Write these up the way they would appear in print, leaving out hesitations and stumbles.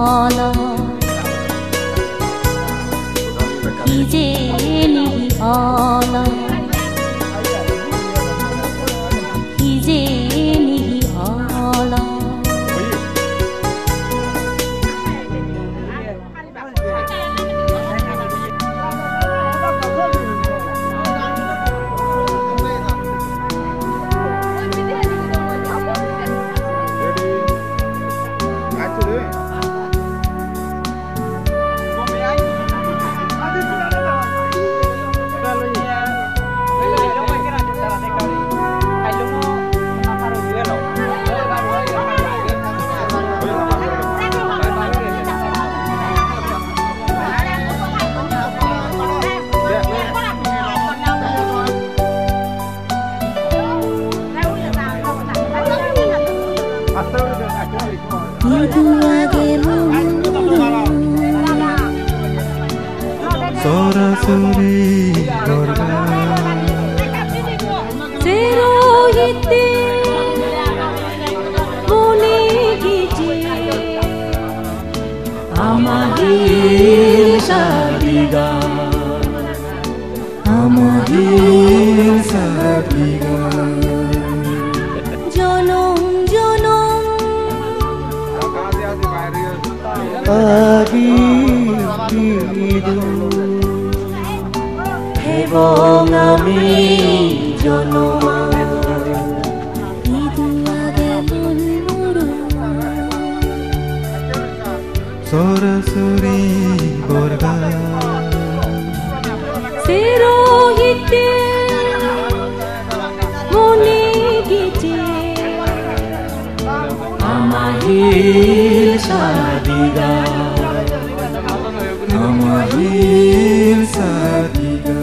ala hijeni ala hijeni ala Sorasuri gorga serohite mone gije amahil sadiga jonom jonom agi didu এবং আমি জনম ইদু আগে মুনমুরু Sorasuri gorga সেরোহিতে মনে গেছে আমাহিল সাদিগা amahil sadiga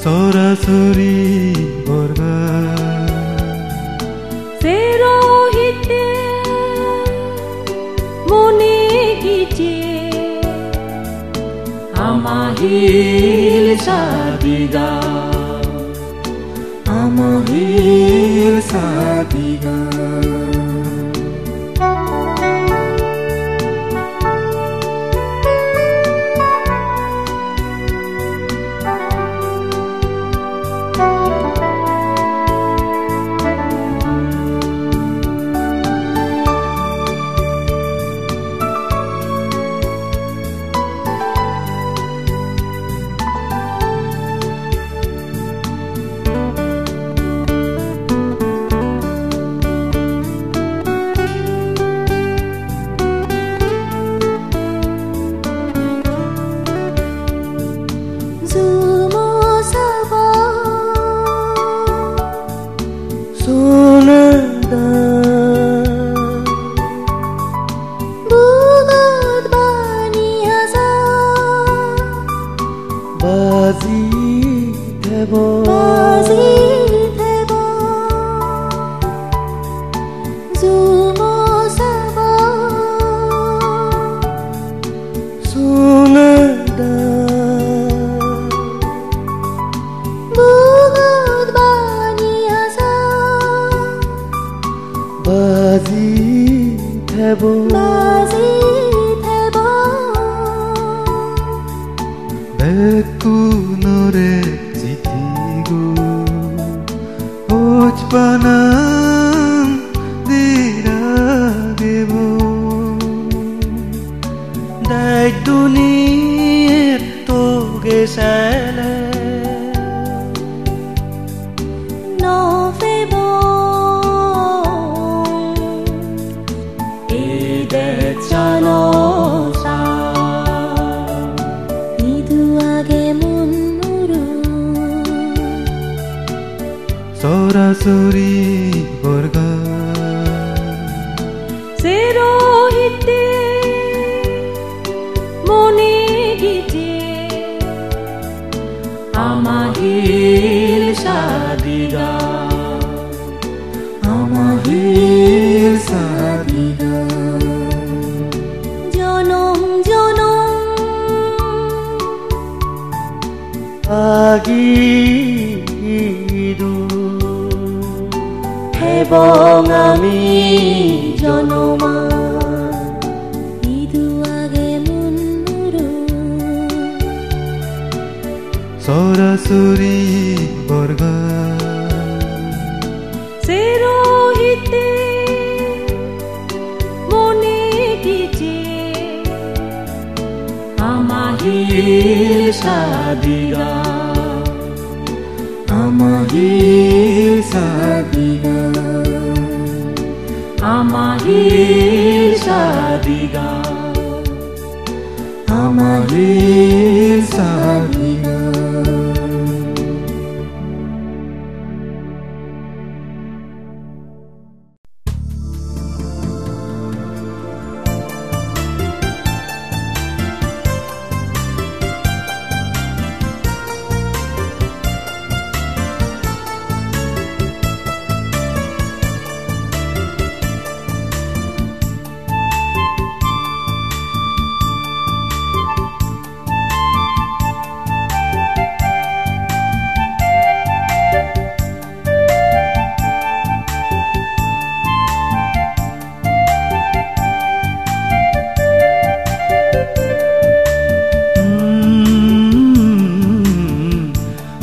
Sorasuri gorga সেরোহিতে মনে গেছে আমাহিল সাদিগা amahil sadiga Ekunore citigu Ojpanam diragebo Dai dunir toge sele Novebo Ede chanosa Iduage munmuru Sorasori borga Serohite Monigite Amahil Sadiga Amahil Sadiga Jonom jonom Agidu Hebong ami jonoma Iduage munmuru Sorasori borga Serohite Monigite Amahil Sadiga Amahil Sadiga Amahil Sadiga Amahil Sadiga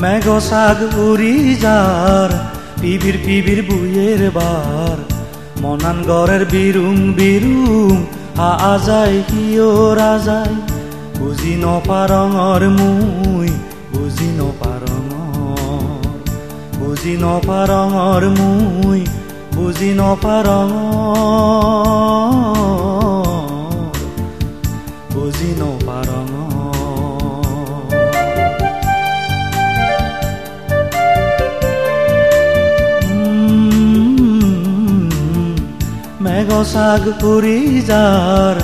Mego sag uri jar pibir buyer bar monan gorer birung birung ha azai kior azai buzi no parongor mui buzi no parongor mui buzi no parongor Mego sag uri jar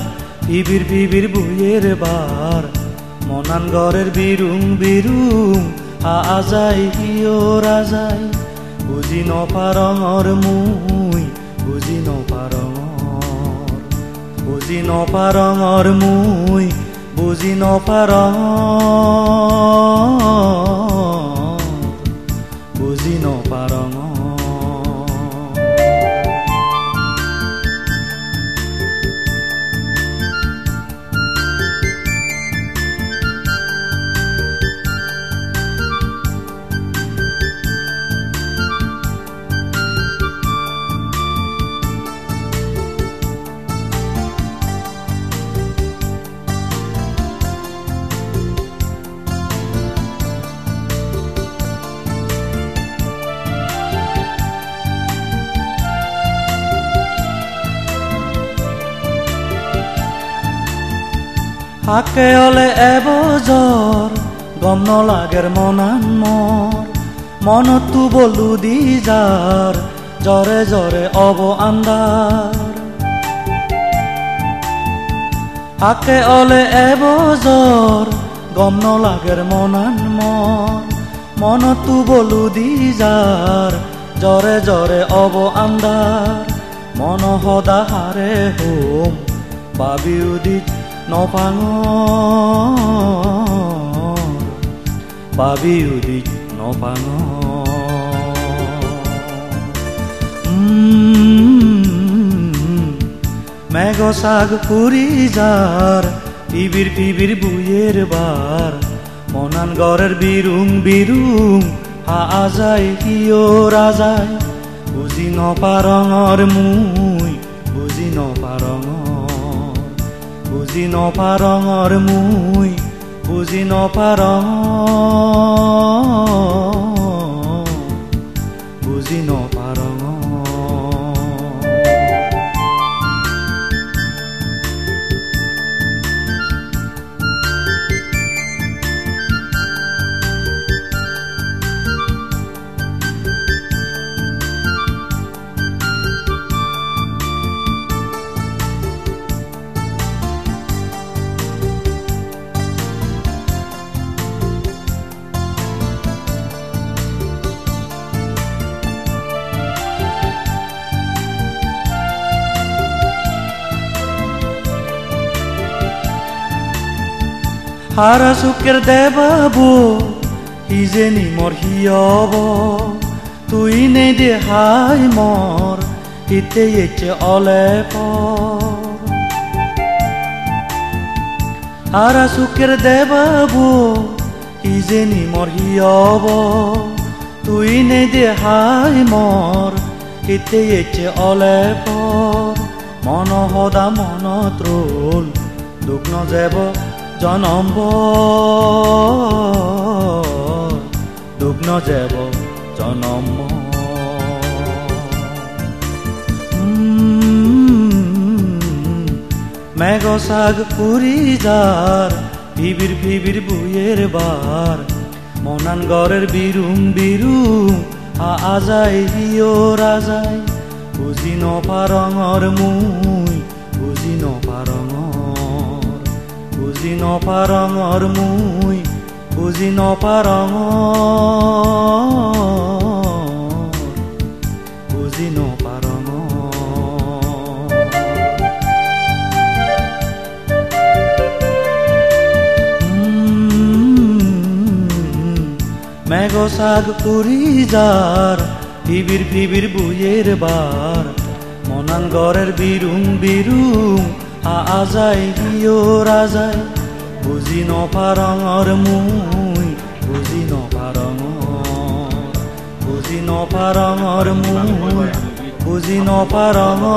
pibir buyer bar monan gorer birung birung ha azai kior azai buzi no parongor mui buzi no parongor mui buzi no parongor Hake ole ebojor gom no lager monan mor monotu bolu di jar jore jore obo andar Hake ole ebojor gom no lager monan mor monotu bolu di jar jore jore obo andar mono hoda hare hom babi udit no pangor babi udit no pangor Mego sag puri jar pibir buyer bar Manan গড়ের বিরুং বিরুং আজাই হিও রাজাই বুঝি নপারঙর মুই বুঝি নপারঙর বুঝি নপারঙর মুই বুঝি নপারঙর বুঝি নপারঙর হারা সুখের দেবাবো হিজেনি মর হিয়ব তুই নেই দেহাই মর হিতে এচে অলে হারা সুখের দেবাবো হিজেনি মর হিয়ব তুই নেই দেহাই মর হিতে এচে অলে মন হদা মন ত্রোল দুঃখ ন যাব জনম দুঃখ ন যাব জনম মেঘ সাগ পুরি যার ফিবির ফিবির বুয়ের বার মনান গড়ের বিরুং বিরুং আজাই হিও রাজাই বুঝি নপারঙর মুই বুঝি নপারঙর বুঝি নপারঙর মুই বুঝি নপারঙর বুঝি নপারঙর মেঘ সাগ পুরি যার ফিবির ফিবির বুয়ের বার মনান গড়ের বিরুং বিরুং আজাই হিও রাজাই বুঝি নপারঙর মুই বুঝি নপারঙর বুঝি নপারঙর মুই বুঝি নপারঙর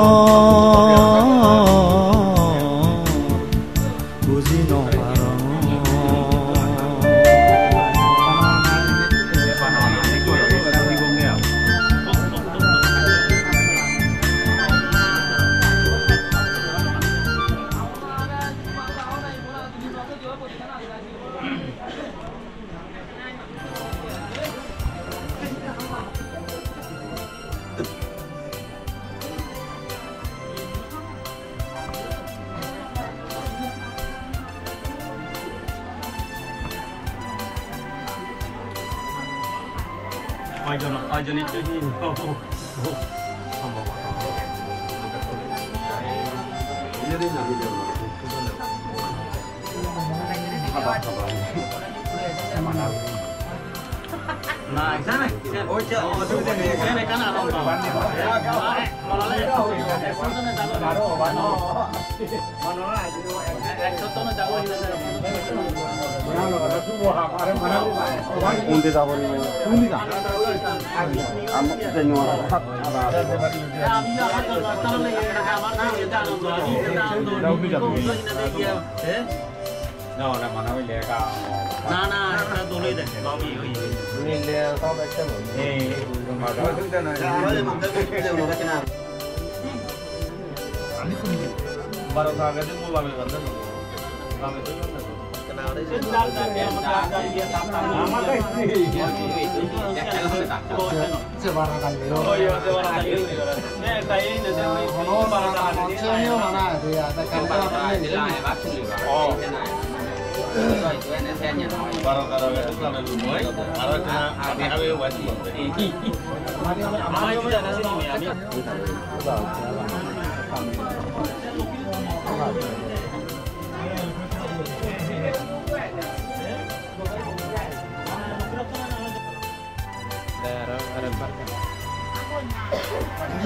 বুঝি নপারঙর I don't need to hear. Nah, sana. Oh, sana kan ada orang. Unde যাব নি শুনি যা আমি জানি ওরা হাত আমি তাহলে আমার না জানো দাও কি যাবে না না মানা হইলে কা না না এটা দোলে দেখে বাবি হই নিলে সব একটা এই মাটা শুনতে না আমাদের মধ্যে কিছু না আমি শুনি 12 টাকা দিয়ে মোবাইল বন্ধ না আমি তো না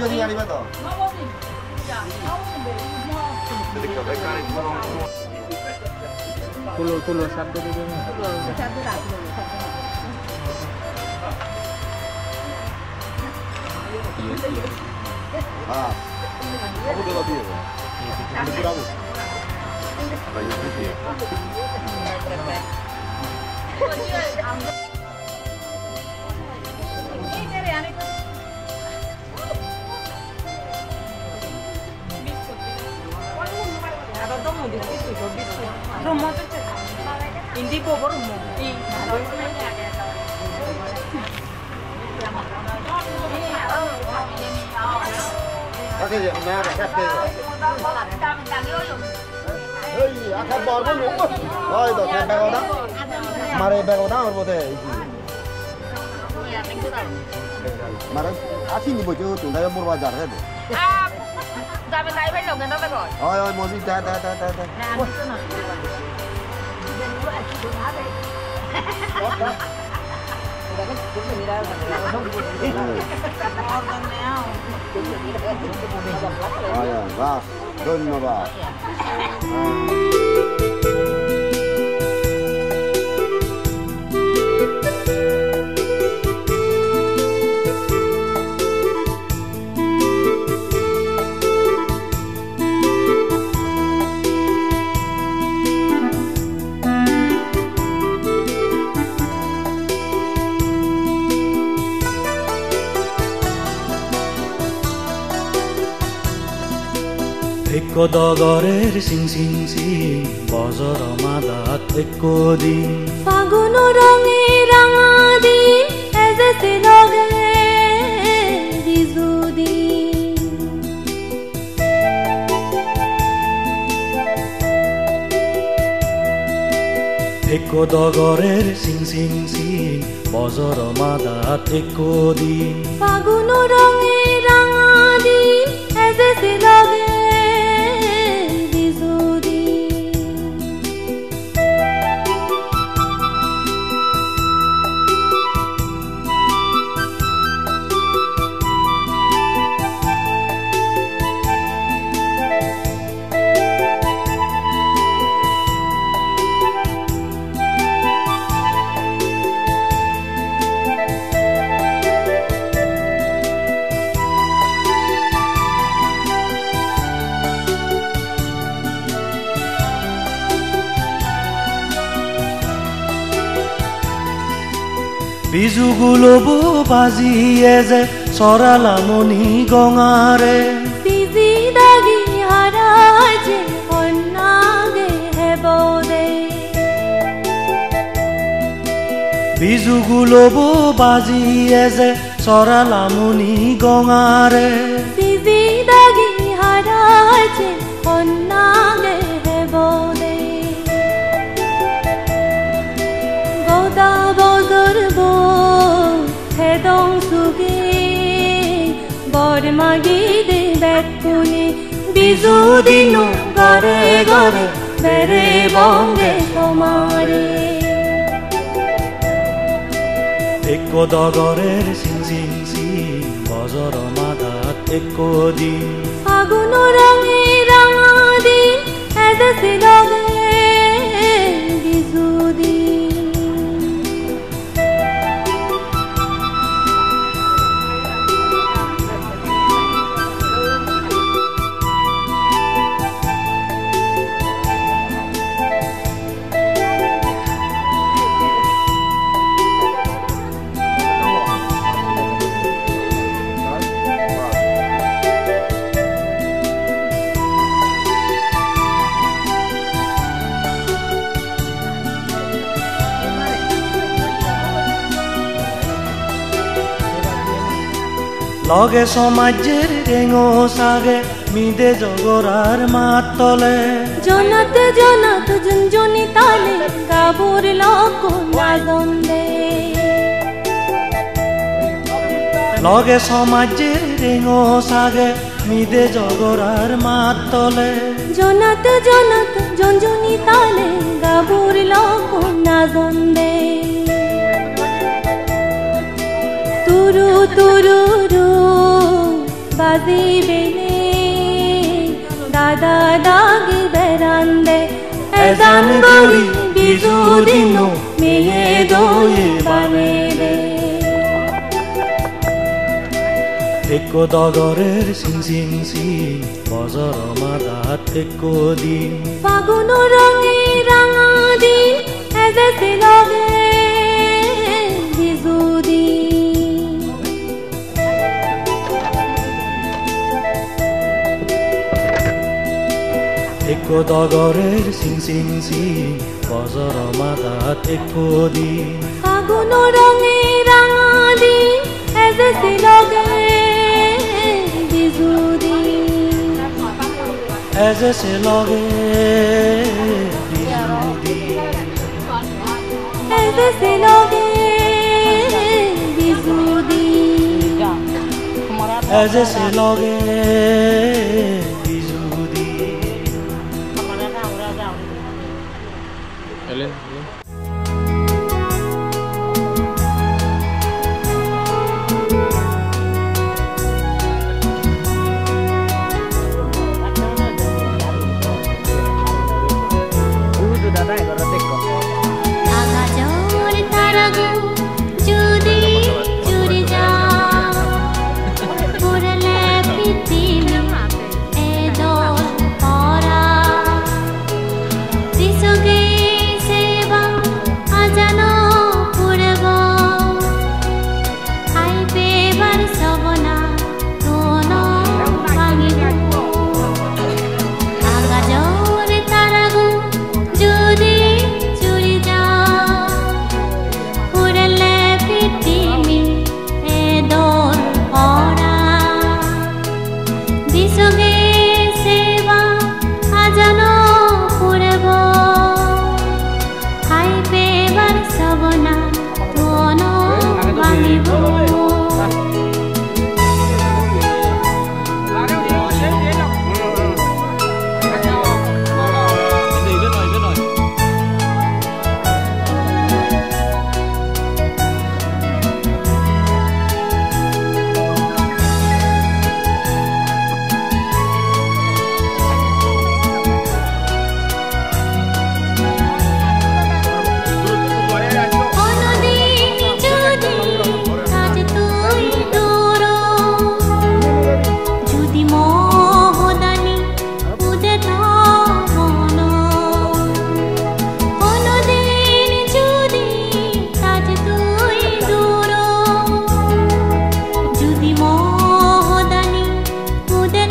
Dia arriva to. তুলো শব্দ দিবে না শব্দ রাখলো হ্যাঁ আবু দাদা দিয়ে Bravo Hindi po ba mo? Cái gì mẹ này cắt kia rồi 아까 뭐 얼마 못 봐. 어이 너 배고다. 말에 배고다 뭐 돼. 말은 아침이 뭐죠? 또 내가 물어봐 잘 해야 돼. À, ra bên đây phải lồng người ta phải gọi. ơi một gì ta. Va, donna va. একদগরের সিং সিং সিং বজর মাদাত একদিন ফাগুন রঙে রাঙা দিন এজেছে লগে বিজুদিন একদগরের সিং সিং সিং বজর মাদাত একদিন ফাগুন রঙে রাঙা দিন এজেছে লগে বিজুগুলো বাজিয়ে যে সরালামনি গঙারে বিজি দাগি হারাজে অন্নাগে হেবদে বিজুগুলো বাজিয়ে যে সরালামনি গঙারে বিজি দাগি হারাজে অন্নাগে হেবদে গোদা বজর বো হেদং সুগে বরমাগি দে বেকুনি বিজুদিনু গরে গরে বেরে বঙ্গে তোমারে একদগরের সিং সিং সিং বজর মাদাত একদিন ফাগুন রঙে রাঙা দিন এজেছে লগে বিজুদিন লগে সমাজের রেঙো সাগে মিদে জগরার মাতলে জনত জনত জঞ্জনি তালে গাবুর লোক নাগন্দে লগে সমাজের রেঙো সাগে মিদে জগরার মাতলে জনত জনত জঞ্জনি তালে গাবুর লোক নাগন্দে তুরু তুরু রু বাজিবে দাদা দাগি বেরান্দে এজানগরি বিজুদিনো মেয়ে দয়ে বানেরে একো দগরের সিং সিং সিং বজর মাদাত একো দিন ফাগুন রঙে রাঙা দিন এজেছে লগে বিজুদিন একো দগরের সিং সিং সিং বজর মাদাত একো দিন ফাগুন রঙে রাঙা দিন এজেছে লগে বিজুদিন এজেছে লগে বিজুদিন এজেছে লগে বিজুদিন এজেছে লগে আকাশের তারাগো যদি চুরি যাও পুরলে পৃথিবী এ দল পরা দিশগে সেবা আজানো পুরব আইবে বার সবনা তোনো ভাঙিব আকাশের তারাগো যদি চুরি যাও পুরলে পৃথিবী এ দল পরা দিশগে সেবা আজানো পুরব খাইবে বার সবনা তোনো ভাঙিব কোনদিন যদি আজ তুই দূর যদি মোহদানি উদে মন কোনদিন যদি আজ তুই দূর যদি মোহদানি উদে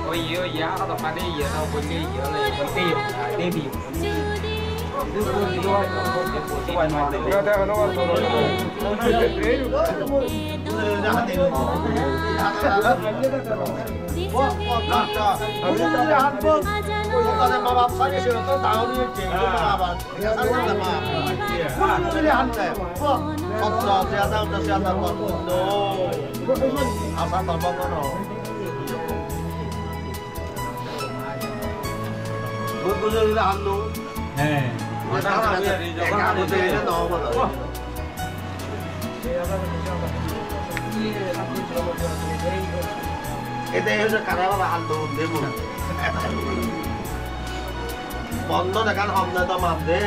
Ôi dưa giá nó tập đi giờ đâu quên đi giờ này tiền tiền এতে হচ্ছে কারাবা আন্দোলন দেব বন্ধ দেখান হমনা তো মাপ দে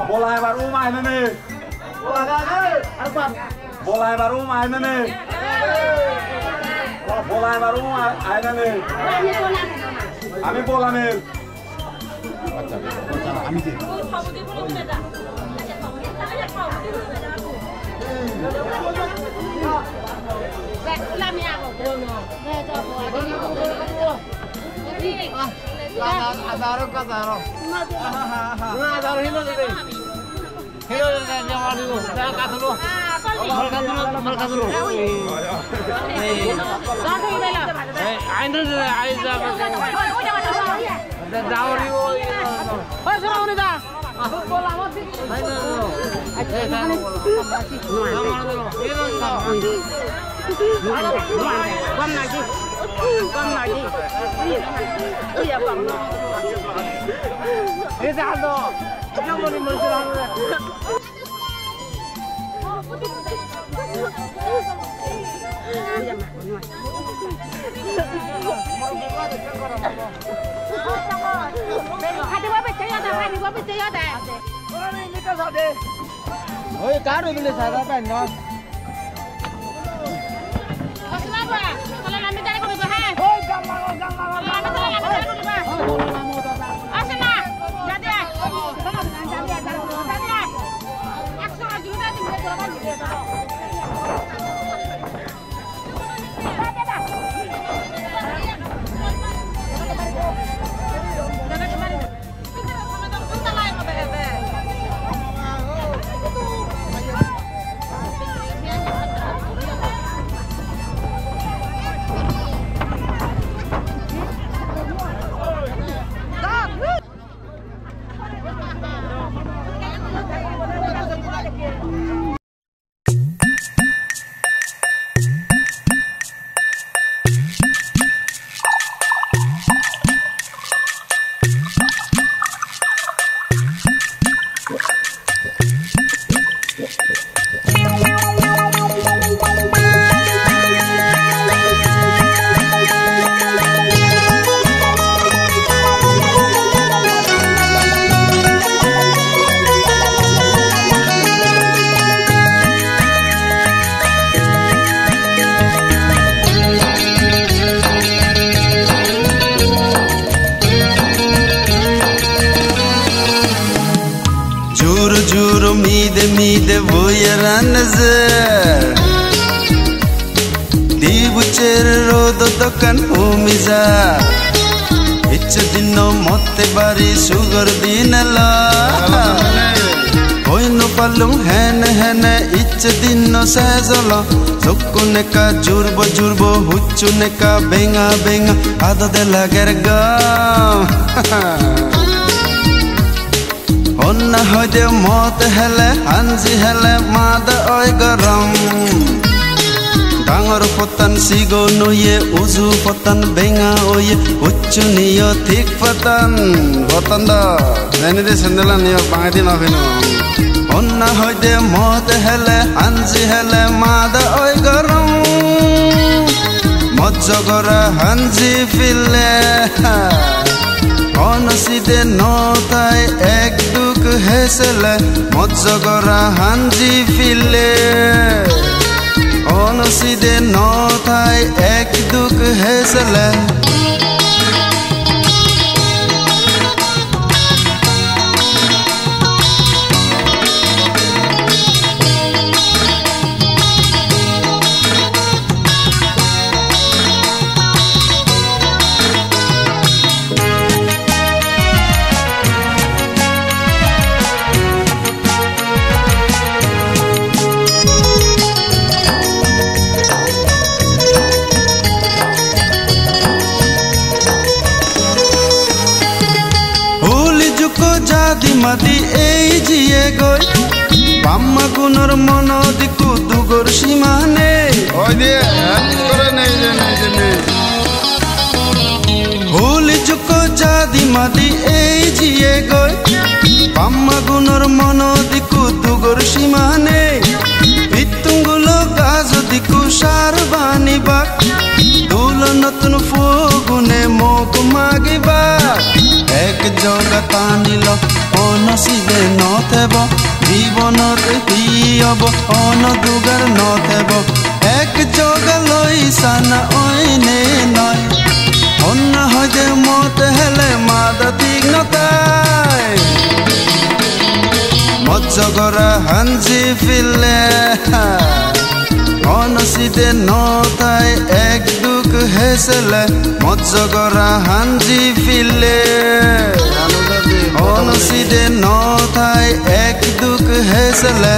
Bola baru main ini. Bola baru main ini. Bola baru main ini. Ami bola nih. Ami sih. Ôi cá rồi mình lấy xài ra bèn ngon. Juru mide boyaran nazar Di bucer rodo dokan umiza Icha dinno motte bari sugar dinala Hoino palum hene icha dinno sezolo Sokkune ka jurbo huccune ka benga Ado de la gerga Onna hoide mot hele hanji hele mad oi garam Dangor potan sigo noye uzu potan benga oye uccu niyo thik potan da nani de sandala niyo bangadi na beno Onna hoide mot hele hanji hele mad oi garam Mojjogora hanji fille Onaside notai ek duk hesele Mojjogora hanji file Onaside notai ek duk hesele Jadi mati ei jiye goi Bamma gunor mono diku dugor simane Oi dia kore nei je Holi juko jadi mati ei jiye goi Bamma gunor mono diku dugor simane Pitungulo gazo diku sharbani bak Dulo notun fogune mog magi bak Ek joga tanilo onaside notebo Jibonore hiyobo ono dugar notebo Ek joga loi sana oine noi Onna hoide mot hele mada tignotai Mojjogora hanji fille Onaside notai ek duk hesele Mojjogora hanji fille Onaside notai ek duk hesele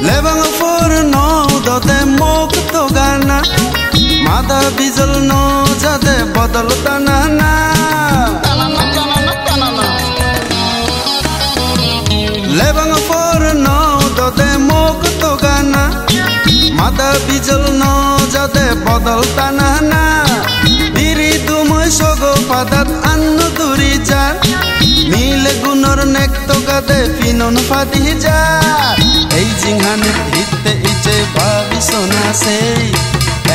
Lebang for no dote mok to gana Mada bizal no jade bodal tanana Lebang for no dote mok to gana Mada bizal no jade bodal tanana Diri dumoy sogo padat annu duri jar Mile gunor nek to gade finon fati jar Ei jinghan hitte iche babi sona sei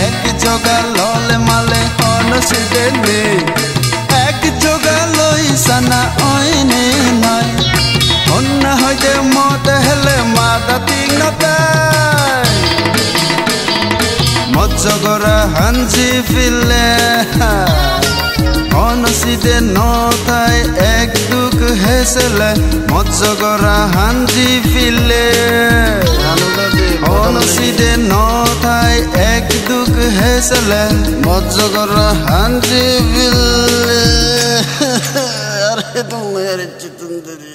Ek joga lole male hono side ne Ek joga loi sana oine noi Onna hoide mot hele mada tignotai Mojjogora hanji fille Onaside notai ek duk hesele Mojjogora hanji fille Onaside notai ek duk hesele Mojjogora hanji fille Arhe tum mere chitundari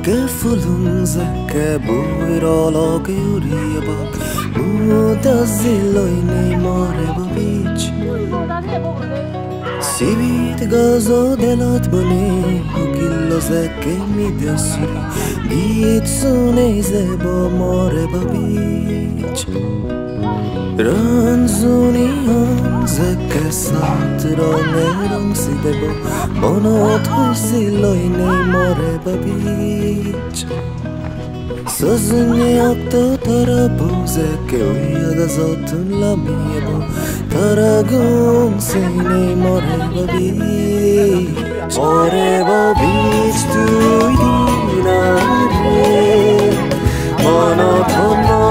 Gefulun zeke bujrala gyurjabak Mutaziloj ne more babić Sivit gazo delat bane Hukillo zeke mi desuri Git sune zebo more babić Ranzuni han zeke satrangerong sidebo Monot husiloj ne more babić Sözünü yaktı tarabu zeke uyagazotun lamiyebo Taragum seni more babić More babić tuydinare Monotono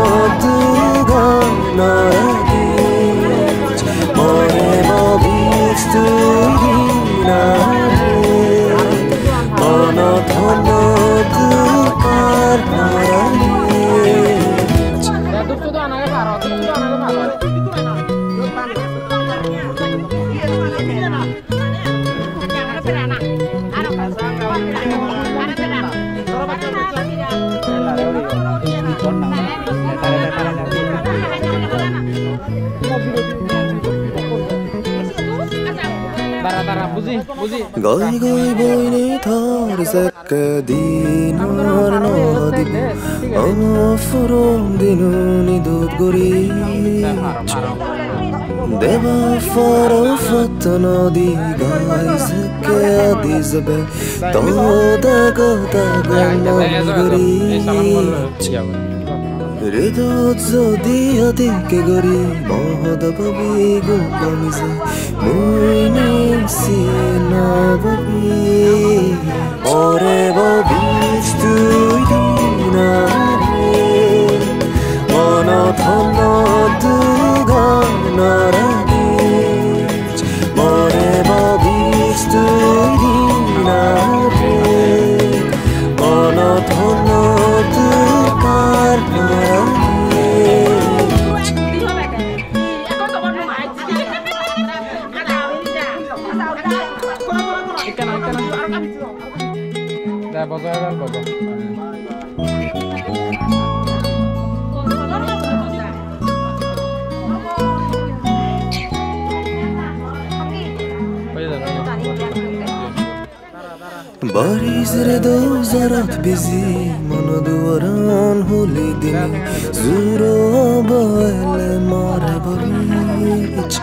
duganaragić More babić tuydinare Monotono duganaragić Goi goi boyne tar zeke dinar nadibu Ama furon dinuni dod goric Deva faro fatana di gai zeke adizebe Toda gota gana goric Redot zodi adike gori Mohada babi gupamize Muyne sina babi More babić tuydinare Monotono duganaragić More babić tuydinare Monotono duganaragić Baris redo zarat bizi Mana duvaran huli dini Zuro baile mare babić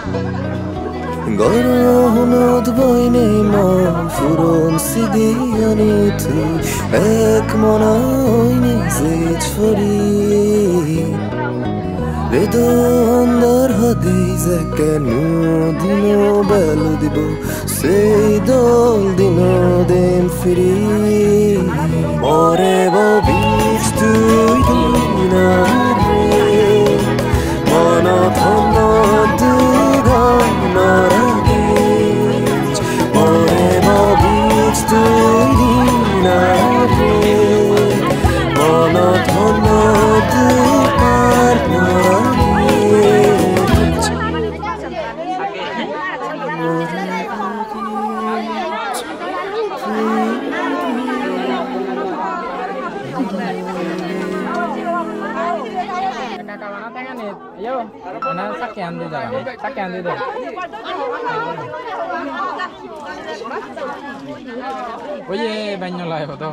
Gara honod boyne ma Furon sidi anitu Ek mana oyne zech fari Redo andar hadi zeke dino belu dibo Seydol dino dem firi More babić tuydinare Monotono duganaragić More babić tuydinare Monotono duganaragić Ayo, mana sakyan di dalam, sakyan di dalam. Oh ye, banyak lah foto.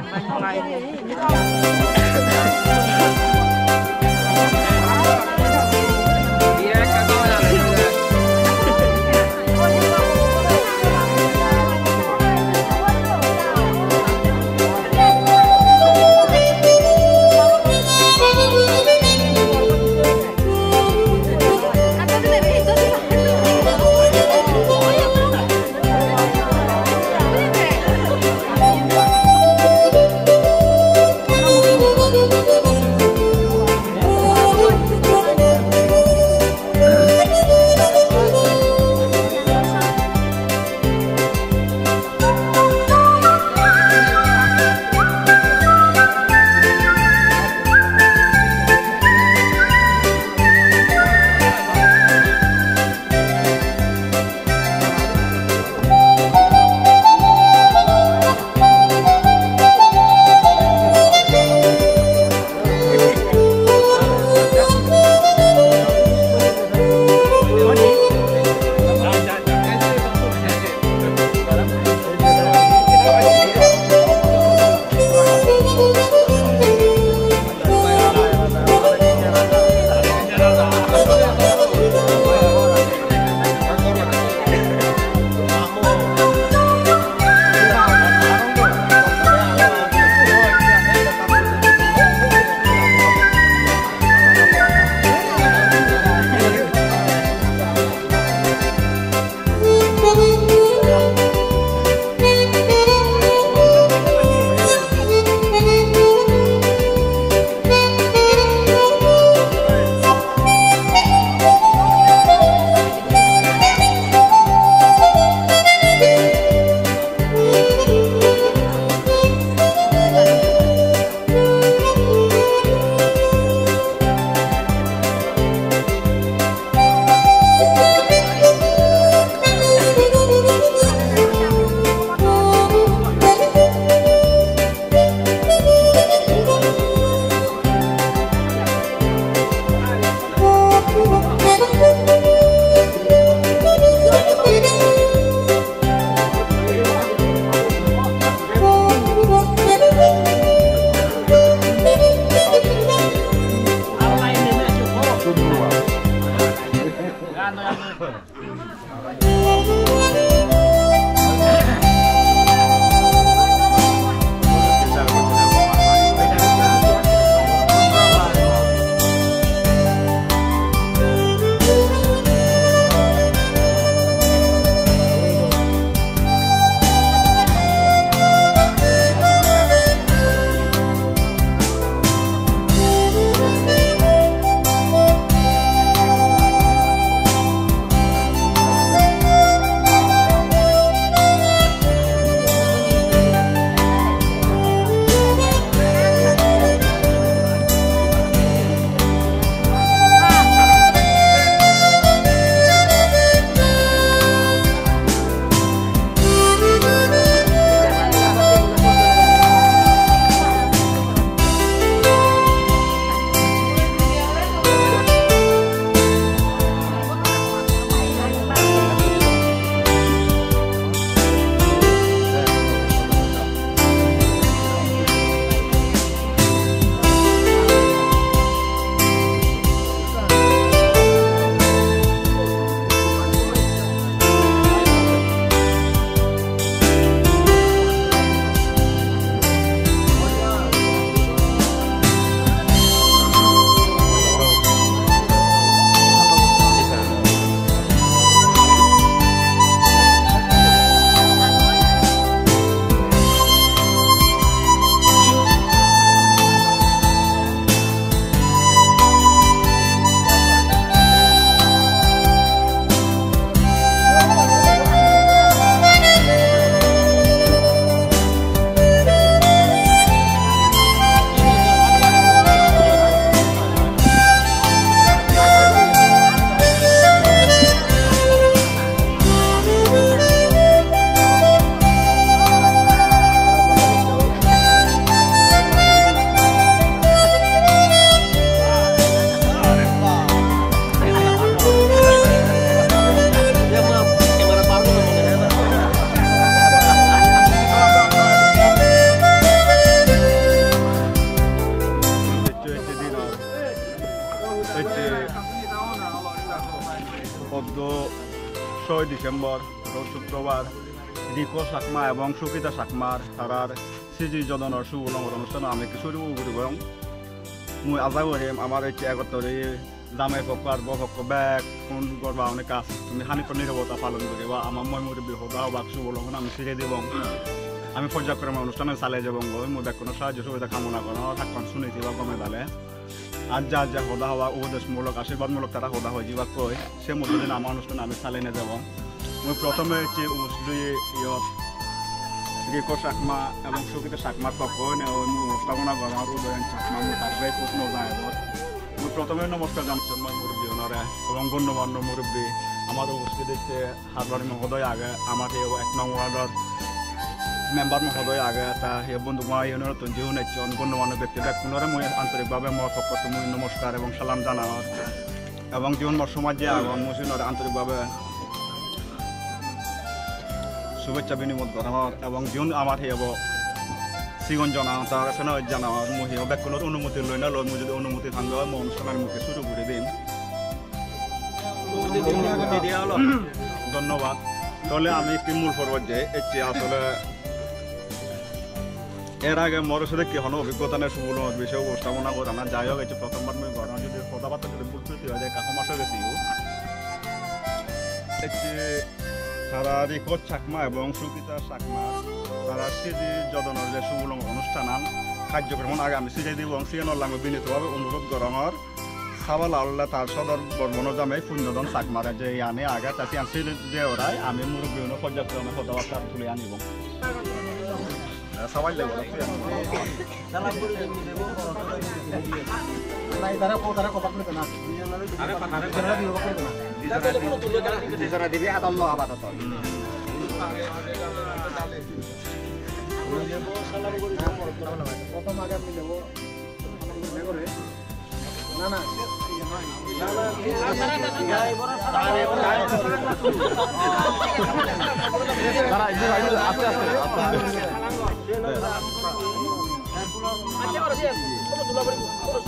December শুক্রবার রিকো সাকমা এবং সুকিতা সাকমার তারার সিজি যদনের সুবলঙ্গর অনুষ্ঠান আমি কিছু এবং মুই আশা করি আমার এই আগতরে জামাই পক্ষ আর বপক্ষ ব্যাগ কোন করবা অনেক কাজ তুমি হানিপর নিরবতা পালন করি বা আমার মই মুরব্বী হোক বা সুবলঙ্গন আমি শিখে দিব আমি পর্যায়ক্রমে অনুষ্ঠানে চালিয়ে যাব মই ব্যাগ কোনো সাহায্য সুবিধা কামনা করা থাকুন শুনেছি বা গমে দালে আর যা যা সদা হওয়া উপদেশমূলক আশীর্বাদমূলক তারা সদা হয়ে যাবা কই সে মধ্যে দিন আমার অনুষ্ঠানে আমি চালিয়ে নিয়ে যাব মই প্রথমে হচ্ছে ইয়ত রিকো সাকমা এবং সুকিতা সাকমার পক্ষ অনুষ্ঠাপনা করার উদয়ন সাকমা মই তার প্রশ্ন যায় মই প্রথমে নমস্কার জানাচ্ছি মই মুরব্বী ওনারা এবং গণ্যমান্য মুরব্বী আমার উপস্থিত হচ্ছে হারবারি মহোদয় আগে আমার এই 1 নং ওয়ার্ডের মেম্বার মহোদয় আগে তা সেই বন্ধু ইউনিয়ন জীবন একজন গণ্যমান্য ব্যক্তি ব্যক্তিরা মই আন্তরিকভাবে মোর পক্ষ মই নমস্কার এবং সালাম জানার এবং জীবন মোর সমাজে আগন মুসিনরে আন্তরিকভাবে শুভেচ্ছা বিনিময় করার এবং জীবন আমার সেই সিগন জানাও তার কাছে জানাও মই সেই ব্যক্তির অনুমতি লই না লই মই যদি অনুমতি থাকবে মই অনুষ্ঠানের মুখে শুরু করে দিন ধন্যবাদ তাহলে আমি একটি মূল পর্যায়ে এটি আসলে এর আগে মোর সাথে কি হন অভিজ্ঞতা নেই সুবলঙ্গর বিষয়ে উপস্থাপনা করা না যাই হোক এটি প্রথমবার মই ঘটনা যদি কথাবার্তা যদি ভুল ত্রুটি হয়ে যায় কাকু মাসে গেছিও এটি তারা রিকো সাকমা এবং সুকিতা সাকমা তারা সিজি যদনের যে সুবলঙ্গ অনুষ্ঠান কার্যক্রম আগে আমি সিজাই দিব এবং সিএনর আমি বিনীতভাবে অনুরোধ করার সাবাল আল্লাহ তার সদর বর্মনজামে পুণ্যদন সাকমারে যে আনে আগে তাতে আনছি যে ওরাই আমি মুরব্বী পর্যায়ক্রমে কথাবার্তা তুলে আনিব সবাই লাগবে দিবি আদাল্লাহ আপাতত প্রথম আগে আমি নেব না না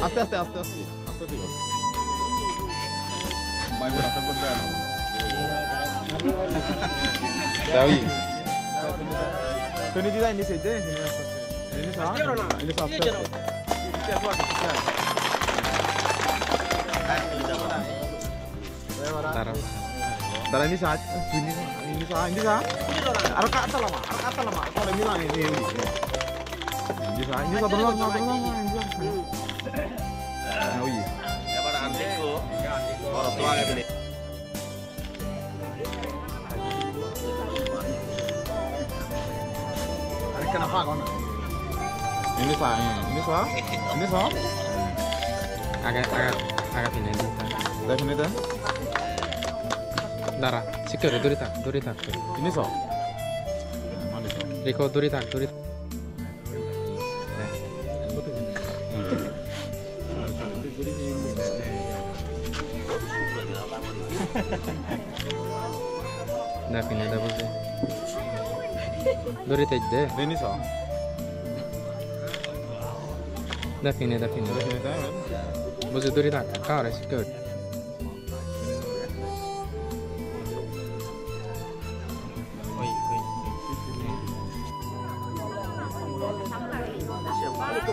আস্তে আস্তে আস্তে আস্তে আস্তে Mai buat apa buat? Tahu. Ini juga ini saja. Ini sah. Ini sah. Darah ini sah. Ini sah. Arak kata lama. Kalau bilang ini. Ini sah. Ini sah terlalu. Oh iya. Ya pada antiku. Orang tua kayak gini. Kenapa kau? Ini sah. Agak ini. Dah ini dah. Darah. Sikit duri tak. Ini sah. Mana sah? Riko duri tak. Dah pindah dah boleh. Duri tak deh. Ini sah. Dah pindah. Ini dah. Boleh duri tak. Kau ada sikit.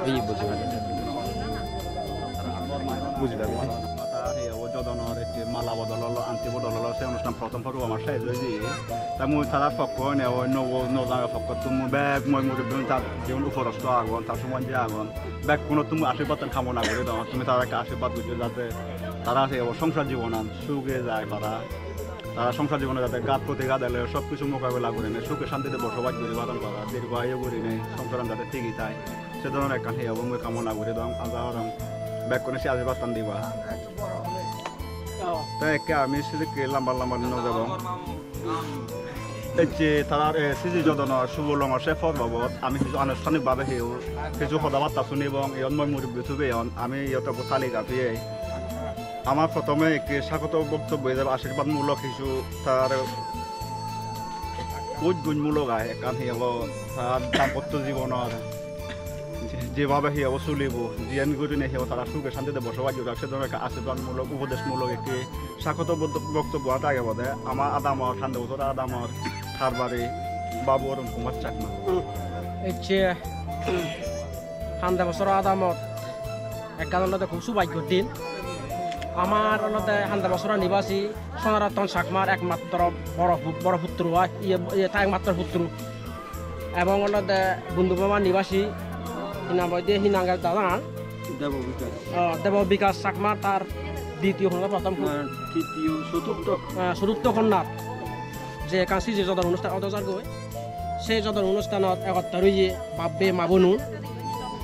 Iya boleh. বুঝলাম মালা বদল হলো আন্তি বদল হলো সেই অনুষ্ঠান প্রথম পর্ব আমার সাইজ হয়েছি তা মুই তারা ফক্ক নজাগা ফক্ক তুমি ব্যাগ মই মুরব্বী তার যেমন উপরস্থ আগন তার সময় যে আগন ব্যাগ কোনো তুমি আশীর্বাদ কামনা করে দাও তুমি তারাকে আশীর্বাদ করছো যাতে তারা সেই সংসার জীবন সুখে যায় তারা সংসার জীবনে যাতে গাত প্রতি গাদ এলে সব কিছু মোকাবেলা করে নেয় সুখে শান্তিতে বসবাস করে বাদন করা দীর্ঘ আয়ু করে নেয় সংসার যাতে ঠিকই থাকে সে ধরনের একটা সেই মই কামনা করে দাও আজার ব্যাগ করে সে আশীর্বাদ টান দিবা তাই আমি সেদিকে লম্বা নিয়ে যাব এই যে তার সিজি যদনৰ শুভ লঙৰ শেফৰ বাবদ আমি কিছু আনুষ্ঠানিকভাৱে কিছু সদাবাৰ্তা শুনি এবং ইয়ন মই মুরব্বী থুবে আমি ইয়ত তালিকা পেয়ে আমার প্রথমে একটি স্বাগত বক্তব্য হিসাবে আশীর্বাদমূলক কিছু তার উদ্গুণমূলক আহে কারণ সি হব তার দাম্পত্য জীবনের যেভাবে সি হব চলিব জিয়ান কৰি নে সি তারা সুখে শান্তিতে বসবাস করবে সে ধরনের একটা আশীর্বাদমূলক উপদেশমূলক একটি স্বাগত বক্তব্য আগে বলে আমার আদামর ঠান্ডা বছর আদামর খারবারি বাবু অরুণ কুমার চাকমা এই যে ঠান্ডা বছর আদামত এক গানতে খুব সৌভাগ্যর দিন আমার অন্যতে ঠান্ডা বছর নিবাসী সনাতন চাকমার একমাত্র বড় পুত্র হয় তাই একমাত্র পুত্র এবং অন্যতে বন্ধুবামার নিবাসী হিনাঙ্গের দাদান দেব বিকাশ চাকমা তার দ্বিতীয় কন্যা প্রথম চতুর্থ কন্যার যে কাঁচি যে যদন অনুষ্ঠান অদজার গৈ সেই যদন অনুষ্ঠানত একতা রইয়ে বাপে মাবনু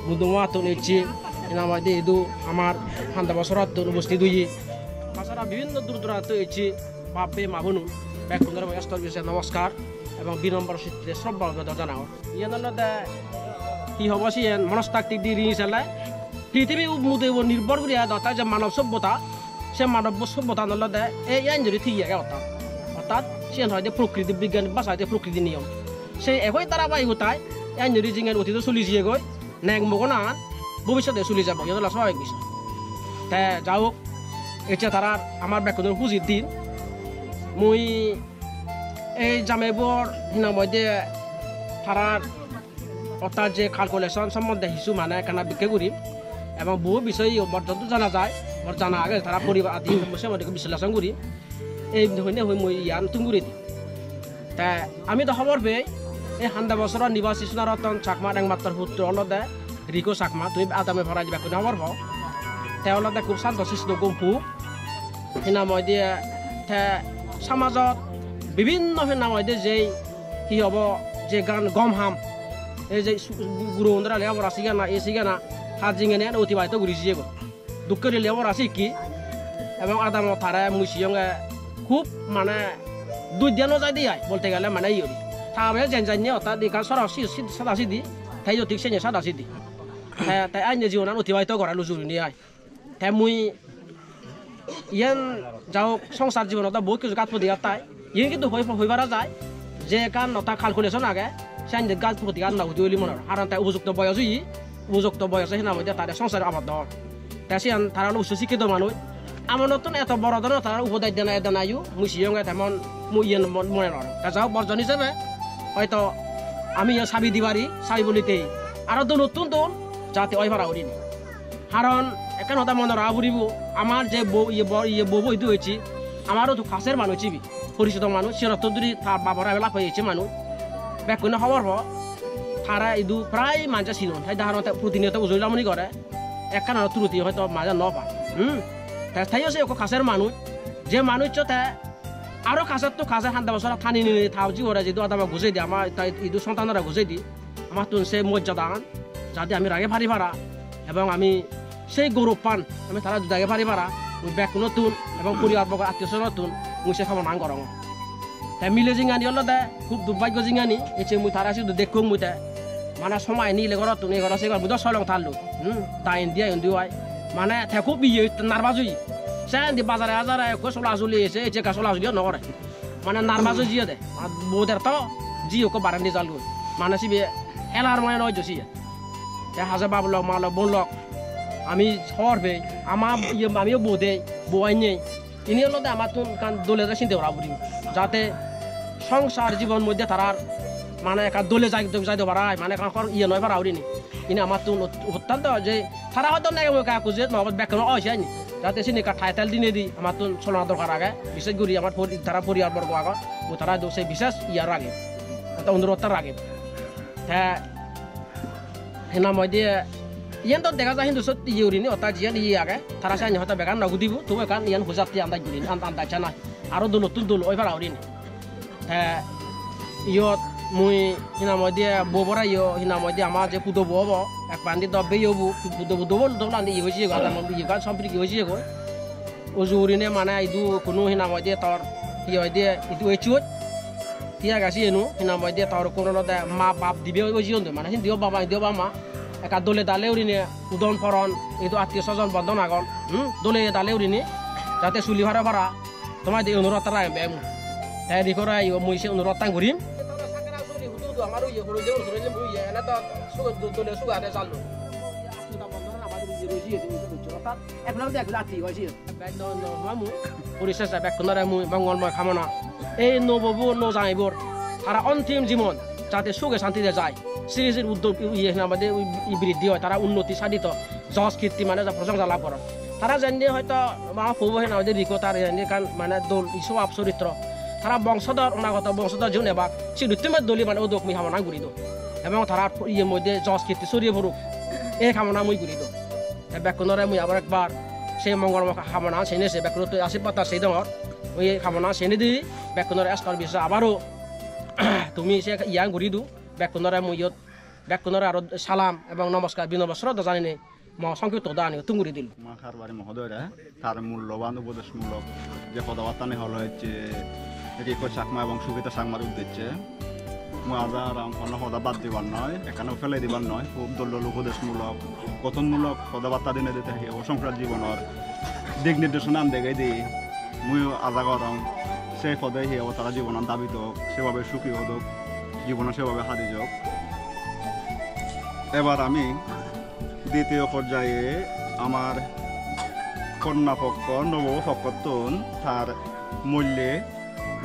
বুধমা তো নিচ্ছি এনামাইদে এদু আমার ঠান্ডা বছরত উপস্থিত হইয়ে তাছাড়া বিভিন্ন দূর দূরান্ত হয়েছি বাপে মাবনু ব্যাকুন্দর বয়স্তর বিষয়ে নমস্কার এবং বিনম্বর চিত্রে শ্রব্বা জানাও ইয়ানতে কি হব সি মনস্তাত্ত্বিক দি রিং চালায় পৃথিবী নির্ভর করিয়া দতা যে মানব সভ্যতা সে মানব সভ্যতা নলতে এই আইন যদি ঠিক থাকে অর্থাৎ সে হয়তো প্রকৃতি বিজ্ঞান বা সাহিত্য প্রকৃতি নিয়ম সেই একই তারা পাই গোটাই আইন যদি জিঙের অতীত চলি যিয়ে গৈ নেক মগনা ভবিষ্যতে চলি যাব ইহঁতৰ স্বাভাৱিক বিষয় তে যাওক এতিয়া তারা আমার ব্যাকুন্দর পুঁজির দিন মুই এই জামাইবর হিনামধ্যে তারার অর্থাৎ যে ক্যালকুলেশন সম্বন্ধে কিছু মানে কেনা বিক্রি করি এবং বহু বিষয় যত জানা যায় জানা আগে তারা পরিবার আদি সম্বন্ধে বিশ্লেষণ করি এই ধরনে হয়ে মই ইয়ান তুঙ্গুরি দিই তা আমি তো খবর পেয়ে এই ঠান্ডা বছরের নিবাসী সোনারতন চাকমার একমাত্র পুত্র অলদে রিকো চাকমা তুমি আদামে ভরাই দিবা কোনো খবর পাও তেওঁলোকে খুব শান্ত শিষ্ট গম্ভু সিনাময় দিয়ে সমাজত বিভিন্ন সিনাময় দিয়ে যে কি হব যে গান গম হাম এই যে গুরু অন্ধরা লেবার আসি গানা এসি গানা হাত জিঙে নেন অতিবাহিত করেছি যে দুঃখের লেবার আসি কি এবং আদাম তারা মুসিয়ঙ্গে খুব মানে দুই দিনও যাই দিয়ে বলতে গেলে মানে ইয়ে থাবে যেন জানিয়ে অর্থাৎ এখান সরাসরি সাদা সিদ্ধি তাই ঠিক সে সাদা সিদ্ধি তাই আইনে জীবন অতিবাহিত করা লুজুরি নিয়ে আয় তাই মুই ইয়ান যাওক সংসার জীবনত বহুত কিছু গাছ প্রতি তাই ইয়ে কিন্তু হইবারা যায় যে কারণ নটা ক্যালকুলেশন আগে সে আইন গাছ প্রতি গাছ না উঠি মনে কারণ তাই উপযুক্ত বয়স উপযুক্ত বয়সে সিনা মধ্যে তাদের সংসার আবদ্ধ তাই সে তারা উচ্চ শিক্ষিত মানুষ আমার নতুন এত বড় ধরনের তারা উপদায় দেনা দেনা আয়ু মুই সিয়ং তেমন মুই ইয়ে মনে নয় যাও বর্জন হিসেবে হয়তো আমি সাবি দিবারি সাবি বলিতে আরো তো নতুন তো যাতে ওই ভাড়া উড়িনি কারণ এখানে হতা মনে রা বুড়িব আমার যে বউ বইতে হয়েছি আমারও তো খাসের মানুষ চিবি পরিচিত মানুষ সে রক্ত যদি তার বাবার বেলা হয়েছে মানুষ ব্যাকুনে খবর হ তারা ইদু প্রায় মাঝে ছিল তাই ধারণ প্রতিনিয়ত উজলামনি করে একখান ত্রুটি হয়তো মাঝে ন পায় তাই হচ্ছে খাসের মানুষ যে মানুষ তে আরো খাসের তো খাসের হান্তা বছর থানি নিয়ে থাউজি ওরা যদি আদামা ঘুষে দিই আমার তাই ইদু সন্তানরা ঘুষে দিই আমার তুন সে মর্যাদা যাতে আমি রাগে ফারি পারা এবং আমি সেই গৌরব পান আমি তারা দুদাগে ফারি পারা মুই ব্যাক নতুন এবং পরিবার বর্গ আত্মীয় নতুন মুই সে খাবার নাং করং তাই মিলে জিঙানি হলো দে খুব দুর্ভাগ্য জিঙানি এসে মুই তারা শুধু দেখো মুই তে মানে সময় নিলে ঘর তুমি ঘর সে ঘর মুই সলং থাকলো তাই ইন্ডিয়া ইন্ডিয়ায় মানে খুব ইয়ে নার্ভাস হই সে বাজারে হাজারে চলা চলি এসে এসে চলা চলিও নকরে মানে নার্ভাস হয়ে জিয়ে দে বউদের তো জিও কো বারান্দি জালগো মানে সিবি এলার মানে নয় জসি হাজার বাবু লক মা লক বোন লক আমি হরবে আমার আমিও বোধে বই নেই ইনি হলো আমার তো দলে চিনতে পারা বুড়ি যাতে সংসার জীবন মধ্যে তারার মানে একা দলে যাইতে পারায় মানে ইয়ে নয় পারা উড়িনি ইনি আমার তো অত্যন্ত যে তারা হয়তো নেই খুঁজে নহব ব্যাখ্যা আসেনি যাতে সে নিকা টাইটেল দিনে দিই আমার তো চলানো দরকার আগে বিশেষ করে আমার তারা পরিবারবর্গ আগত তারা সেই বিশেষ ইয়ার আগে অনুরোধটার আগে হ্যাঁ হেনা মই দিয়ে ইয়ান তো দেখা যায় হিন্দু সত্যি ইউরিনি অর্থাৎ জিয়ান ইয়ে আগে তারা চাই হয়তো বেকার নগু দিব তবু এখান ইয়ান হুজাতি আন্দাজ করিনি আন্দাজ না আরো নতুন দল ওই পারা উড়িনি হ্যাঁ ইয়ত মুই হিনা মই দিয়ে ববরা ইয় হিনা মই দিয়ে আমার যে পুদো বব এক পান্ডি দবে ইয়বু পুদো দবল দবলান ইয়ে হয়েছে গান ইয়ে গান সম্পর্কে হয়েছে গো ওজুরিনে মানে ইদু কোনো হিনা মই দিয়ে তোর ইয়ে দিয়ে ইদু এচুত তিয়া গাছি এনো হিনা মই দিয়ে তোর কোনো মা বাপ দিবে ওই জিয়ন মানে হিন্দিও বাবা মা একা দলে দালে উড়িনে উদন ফরন এইটো আত্মীয় স্বজন বন্ধন আগন দলে দালে উড়িনি যাতে চুলি ভাড়া ভাড়া তোমার দিয়ে অনুরোধ তারা বেমু তাই দিকরা মুই সে অনুরোধ তাই ঘুরিম আমারও ইয়ে করে দেউল করে মুই এনে তো সুগ দলে সুগাতে চাললো আত্মীয়তা বন্ধন আমাদের যে রইছি অর্থাৎ একলা দেখলে আত্মীয় হইছে মামু পরিশেষে ব্যাকুণারে মুই মঙ্গলময় কামনা এই নববু নজাইবর তারা অন্তিম জীবন যাতে সুখে শান্তিতে যায় সিরিজের উদ্যোগ ইয়ে আমাদের বৃদ্ধি হয় তারা উন্নতি সাধিত যশ কীর্তি মানে প্রশংসা লাভ করে তারা জানিয়ে হয়তো মা ফুব হয় আমাদের রিকো তার কারণ মানে দল স্বভাব চরিত্র তারা বংশধর অনাগত বংশধর জন এবার সে নৃত্যমের দলি মানে উদ্যোগ মুই কামনা করি দিও এবং তারা ইয়ের মধ্যে যশ কীর্তি ছড়িয়ে পড়ুক এই কামনা মুই করি দিও ব্যাকুণরে মুই আবার একবার সেই মঙ্গলময় কামনা সেনে সে ব্যাকুণ আশীর্বাদ সেই দর ওই কামনা সেনে দিই ব্যাকুণের এস্কার বিষয় আবারও তুমি সে ইয়াং ঘুরি দিও ব্যাকুণরে মুই ব্যাকুণরে আরো সালাম এবং নমস্কার বিনম্র শ্রদ্ধা জানি নেই সংক্ষিপ্ত দানি তুঙ্গুরি দিল মা খারবারি মহোদয়রা তার মূল্যবান উপদেশমূলক যে কথাবার্তা হল হচ্ছে রিকো চাকমা এবং সুবিতা চাকমার উদ্দেশ্যে মই আজার অন্য সদা বাদ দিবার নয় এখানেও ফেলে দিবার নয় খুব দল উপদেশমূলক গঠনমূলক কথাবার্তা দিনে দিতে সংসার জীবনের দিক নির্দেশনা দেখাই দিই মই আজা করম সেই পদে সে তারা জীবনের দাবিত সেভাবে সুখী হোক জীবনে সেভাবে হারি যাক এবার আমি দ্বিতীয় পর্যায়ে আমার কন্যাপক্ষ নবপক্ষতুন তার মূল্যে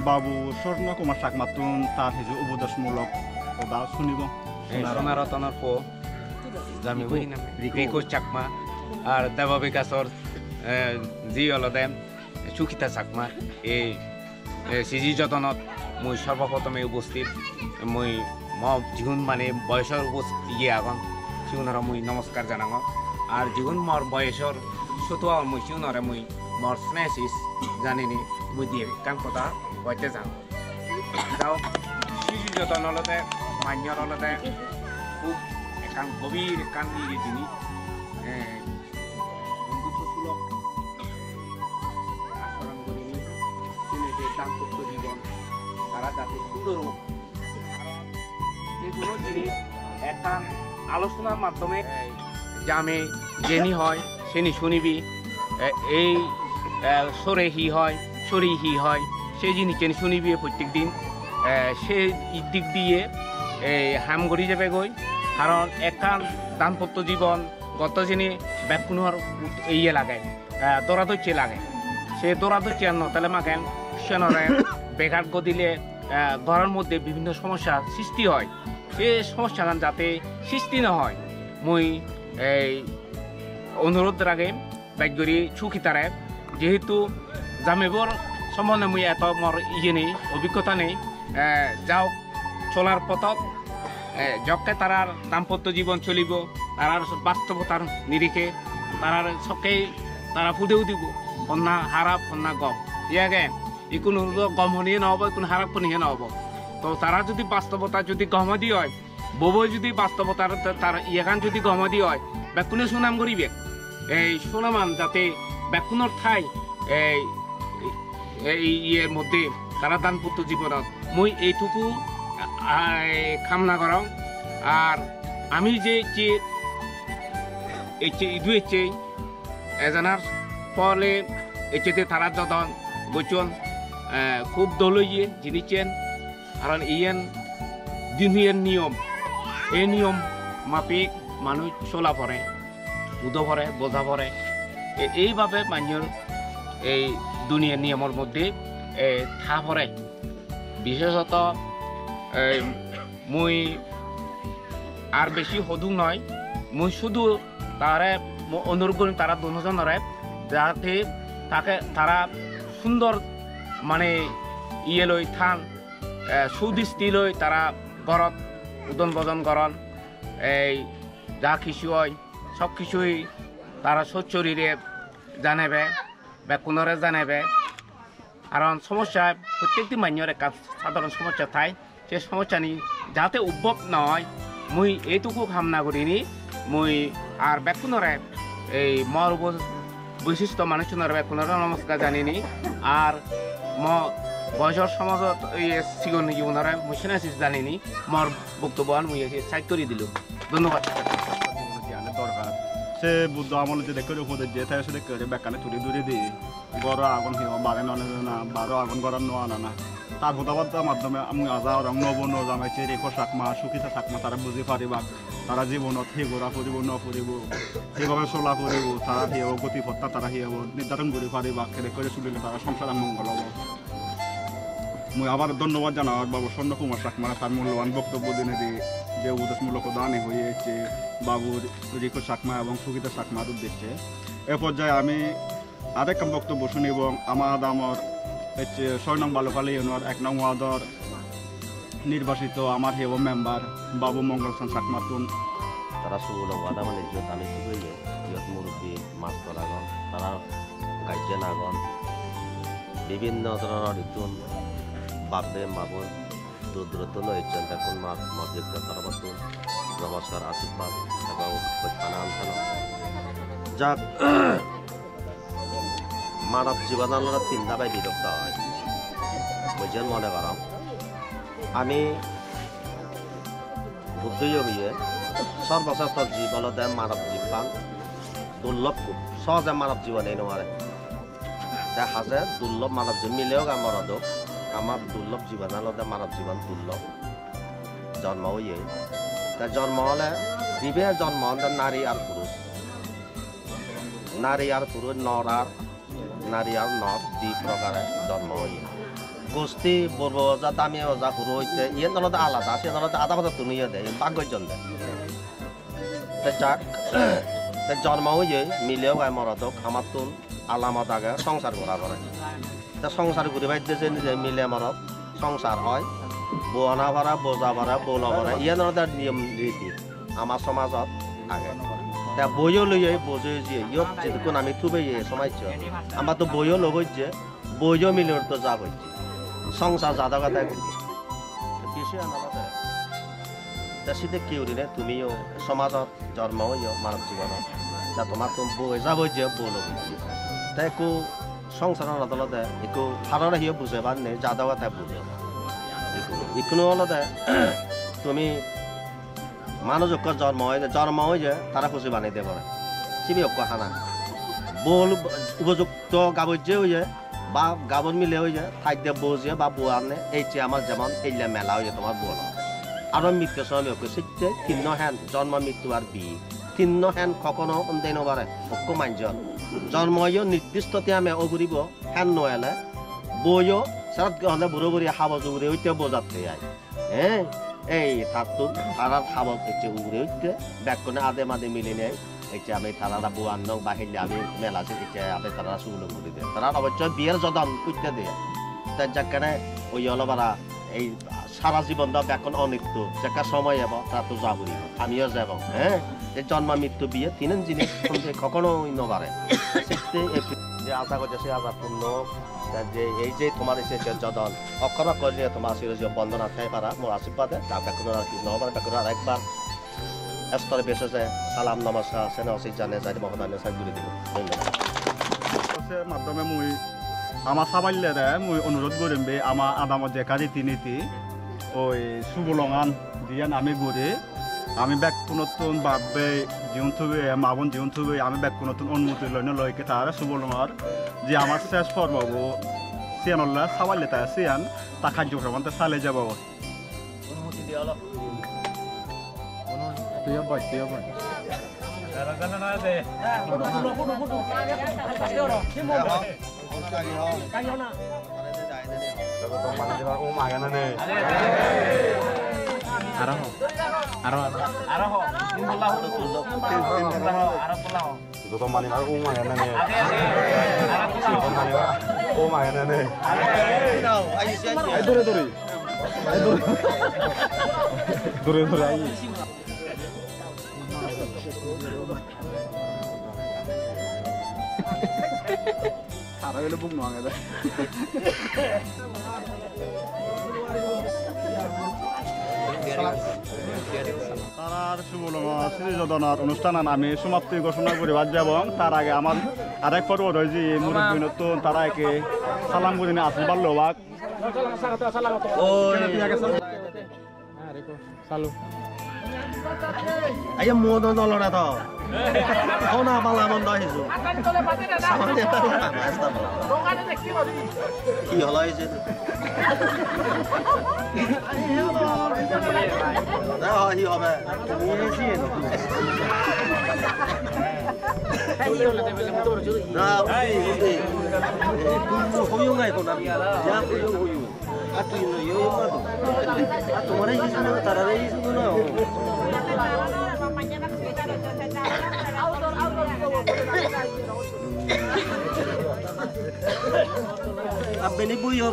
বাবু স্বর্ণ কুমার চাকমাতুন তার হিজু উপদেশমূলক কথা শুনিব সোনারতনের পো জামিব রিকো চাকমা আর দেব বিকাশর জি অলদে সুখিতা চাকমা এই সিজি যতনত মই সর্বপ্রথমে উপস্থিত মই যিগুণ মানে বয়সের ইয়ে আগন সিউনরা মুই নমস্কার জানাঙ আর যিগুণ মর বয়সের সতুয়া মুই সিউনরে মুই মর স্নেহিস জানিনি মুই দিয়ে কান কথা হইতে যাও যাও শিশু যতন হলতে মান্যর হলতে খুব একান গভীর কান দিয়ে তিনি বন্ধুত্বসুলভ আচরণ করিনি তিনি দাম্পত্য জীবন তারা যাতে সুন্দর হোক যেগুলো জিনিস একটা আলোচনার মাধ্যমে জামে জেনি হয় সেনি শুনিবি এই সরে হি হয় সরি হি হয় সেই জিনিস জেনি শুনিবি প্রত্যেক দিন সেই দিক দিয়ে হাম গড়ি যাবে গই কারণ একান দাম্পত্য জীবন গত যিনি ব্যাকুণর ইয়ে লাগায় দৌড়াদৌড়ি লাগে সে দৌড়াদৌড়ি নতালে মাকেন সেনরে বেঘাট গদিলে ঘরের মধ্যে বিভিন্ন সমস্যা সৃষ্টি হয় সেই সমস্যা যাতে সৃষ্টি না হয় মুই এই অনুরোধ রাখে বাইকগরি সুখিতারে যেহেতু জামিবর সম্বন্ধে মুই এত মোর ইয়ে নেই অভিজ্ঞতা নেই যাও চলার পথত যকে তারার দাম্পত্য জীবন চলিব তারার বাস্তবতার নিরিখে তারার সবকে তারা ফুটেও দিব কন্যা হারাপ কন্যা গম ইয়াকে ইকোনো গম হনিয়ে নহব কোনো হারাপ হনিয়ে নহব তো তারা যদি বাস্তবতা যদি গহমদি হয় ববই যদি বাস্তবতার তার ইয়াকান যদি গহমদি হয় বেকুনে সুনাম করিবে এই সুনামান যাতে বেকুনের ঠাই এই ইয়ের মধ্যে তারা দাম্পত্য জীবনত মই এইটুকু কামনা করং আর আমি যে ইদুয়েছে এজনার ফলে এচেতে তারা যদন বচন খুব দলইয়ে জিনিসেন কারণ ইয়েন দিনের নিয়ম এই নিয়ম মাফিক মানুষ চলা পড়ে উদো পড়ে বোঝা পড়ে এইভাবে মানুষের এই দুনিয়ার নিয়মের মধ্যে থা পড়ে বিশেষত মুই আর বেশি সদু নয় মুই শুধু তারে অনুরোধ করি তারা দুজনরে যাতে তাকে তারা সুন্দর মানে ইয়ে লই থান সুদৃষ্টি লই তারা ঘরত উদন বদন করন এই যা কিছু হয় সব কিছুই তারা সচ্চরিরে জানাবে বেকুনরে জানাবে কারণ সমস্যা প্রত্যেকটি মানুষের একটা সাধারণ সমস্যা থাকে সে সমস্যা নি যাতে উদ্ভব নয় মুই এইটুকু কামনা করিনি মুই আর বেকুনরে এই মর বৈশিষ্ট্য মানুষজনের বেকুনরে নমস্কার জানিনি আর বয়সের সমাজত এই সিগন জীবনরে মুই সিনাসিস জানিনি মর বক্তব্য মুই সাইড করে দিল ধন্যবাদ দরকার সে বুদ্ধ আমল যে দেখে উপদেশ দিয়ে থাকে সেটা করে বেকানে তুলি দূরে দিই বড় আগুন হিও বারে না বারো আগুন করার নোয়া না তার কথাবার্তার মাধ্যমে আমি আজাও রং নব নজামাইছে রেখো চাকমা সুখিতা চাকমা তারা বুঝি পারিবা তারা জীবনত সেই ঘোরা ফুরিব নফুরিব সেইভাবে চলা ফুরিব তারা হিও গতিপথটা তারা হিও নির্ধারণ করে পারিবা খেলে করে চলিলে তারা সংসার মঙ্গল হব মই আবার ধন্যবাদ জানাবার বাবু স্বর্ণ কুমার চাকমা তার মূল্যবান বক্তব্য দিনে দিয়ে যে উদ্দেশ্যমূলক দানে হয়েছে বাবুর রিকো চাকমা এবং সুখিতা চাকমার উদ্দেশ্যে এ পর্যায়ে আমি আরেক বক্তব্য শুনি এবং আমার আমার 6 নং বালুখালী ইউনিয়নের 1 নং ওয়ার্ডর নির্বাচিত আমার হেব মেম্বার বাবু মঙ্গলচন্দ্র চাকমাতুন তারা সুগুলো ওয়াদা মানে ইজ্জত আমি খুবই ইয়ত মুরব্বী মাস্টার আগন তারা গার্জেন আগন বিভিন্ন ধরনের ইতুন বাপে মাবুন দূরদূরত্ব ইজ্জত দেখুন মসজিদ তরফতুন নমস্কার আশীর্বাদ এবং খানা আনসানো যাক মানব জীবনের তিন ধাপে বিভক্ত হয় বুঝছেন মনে করাম আমি বুদ্ধিযোগ হয়ে সর্বশ্রেষ্ঠ জীবনতে মানব জীবন দুর্লভ খুব সহজে মানব জীবন এই নোয়ারে দেখা যায় দুর্লভ মানব জীবন মিলেও আমার দুর্লভ জীবন আলাদা মানব জীবন দুর্লভ জন্ম হয়ে তা জন্ম হলে দিবে জন্ম হলে নারী আর পুরুষ নারী আর নর দুই প্রকারে জন্ম হয়ে গোষ্ঠী বর্ব ওজা দামি ওজা পুরো হইতে ইয়ে দলতে আলাদা সে দলতে আধা কথা তুমিয়ে দেয় ভাগ্যজন দেয় যাক জন্ম হয়ে মিলেও গায়ে মরদক আমার তো আলামত আগে সংসার করা করে তা সংসার ঘুরে বাইতে যে মিলে মরদ সংসার হয় বোনা ভরা বোঝা ভরা বোলা ভরা ইয়ে ধরনের নিয়ম রীতি আমার সমাজত আগে তা বইও লইয়ে বোঝে যে ইয়ত যেটুকুন আমি থুবে সমাজ আমার তো বইও লগইছে বইও মিলের তো যা হয়েছে সংসার যাদা কথা বিষয় আলাদা তা শীতে কেউ দিলে তুমিও সমাজত জন্ম হইও মানব জীবনত তা তোমার তো বই যাব যে বউ লগইছে তা একো সংসারের আদালতে একো ভাড়া হিও বুঝে বা নেই যাদা কথা বুঝে ইকোনো আলাদা তুমি মানুষক জন্ম হয় যে তারা খুশি বানিয়ে দিয়ে পারে চিবি অক্ষ হানা বল উপযুক্ত গাবজ্যে হয়ে বা গাবন মিলে হয়ে যায় খাদ্য বসে বা বউ আনে এই যে আমার যেমন এইলা মেলা হয়ে তোমার বল আরো মৃত্যু সময় শিখতে কিন্ন হ্যান জন্ম মৃত্যু আর বি তিন্ন হ্যান কখনো অন্দেন বারে অক্ষ মাঞ্জন জন্ময় নির্দিষ্ট আমি অগুরিব হ্যান নয়ালে বইও সারাত গহলে বুড়ো বুড়ি হাবা জুগুরে হইতে বোঝাতে আয় হ্যাঁ এই থাকতো তারার হাবা হচ্ছে উগুরে হইতে ব্যাকনে আদে মাদে মিলে নেয় এইটা আমি তারা বুয়ান নং বাহিলে আমি মেলাছে এইটা আপনি তারা সুগুলো করে দেয় তারা অবশ্য বিয়ের যদন করতে দেয় তাই যাকানে ওই অলবারা এই সারা জীবন দা ব্যাকন অনিত্য যাকা সময় যাব তা তো যাবই আমিও যাব হ্যাঁ যে জন্ম মৃত্যু বিয়ে তিন জিনিস কখনো নবারে যে আশা করছে সে আশা পূর্ণ যে এই যে তোমার এসে যদন অক্ষর করলে তোমার শিরোজীব বন্দনা থাই পারা মোর আশীর্বাদে তা ব্যাকন আর কি নবার ব্যাকন আর একবার স্তরে বেসে সালাম নমস্কার সেনা অসি জানে যাই মহদানে সাই ঘুরে দিব ধন্যবাদ মাধ্যমে মুই আমার সাবাইলে মুই অনুরোধ করিম বে আমার আদামত যে রীতি নীতি ওই সুবলঙান দিয়ে আমি ঘুরে আমি ব্যাক নতুন ভাবে জীবন থুবে মাবন জীবন থুবে আমি ব্যাক নতুন অনুমতি লইনে লইকে তার সুবলঙার যে আমার শেষ পর্ব সিয়ানল্লা সাবাইলে তাই সিয়ান তা কার্যক্রম চালে যাব অনুমতি দিয়ে হলো Ara gele bung nang ada. তারার সুবলঙা শ্রীযদনার অনুষ্ঠান আমি সমাপ্তি ঘোষণা করে বাদ যাব তার আগে আমার আরেক পর্ব রয়েছে মুরব্বী নতুন তারা একে সালাম করে নিয়ে আশীর্বাদ লোক আইয়া মোদ নলরা তো কোনা বালা বন্ধ হইছো সামনে তো দোকানে দেখি কি হলো এই যে না হি হবে নিয়েছি এই হলো দেবে মোটর জুরি না এই তুমি হইও নাই কোনা যা হইও হইও আতুই ন ইও মাতো আ তোমারে কিছু না তারারে কিছু না Apa ni bu yo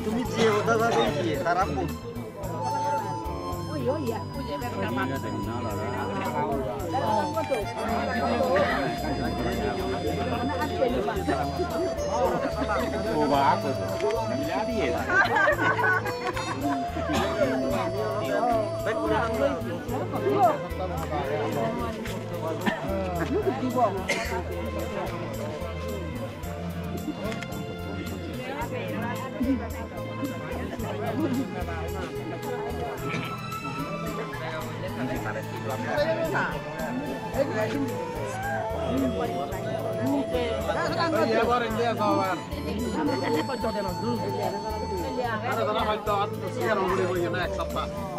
তুমি যে ওটা যাবে কি খারাপ ওই ওই ya ও বাপ মিলা দিয়ে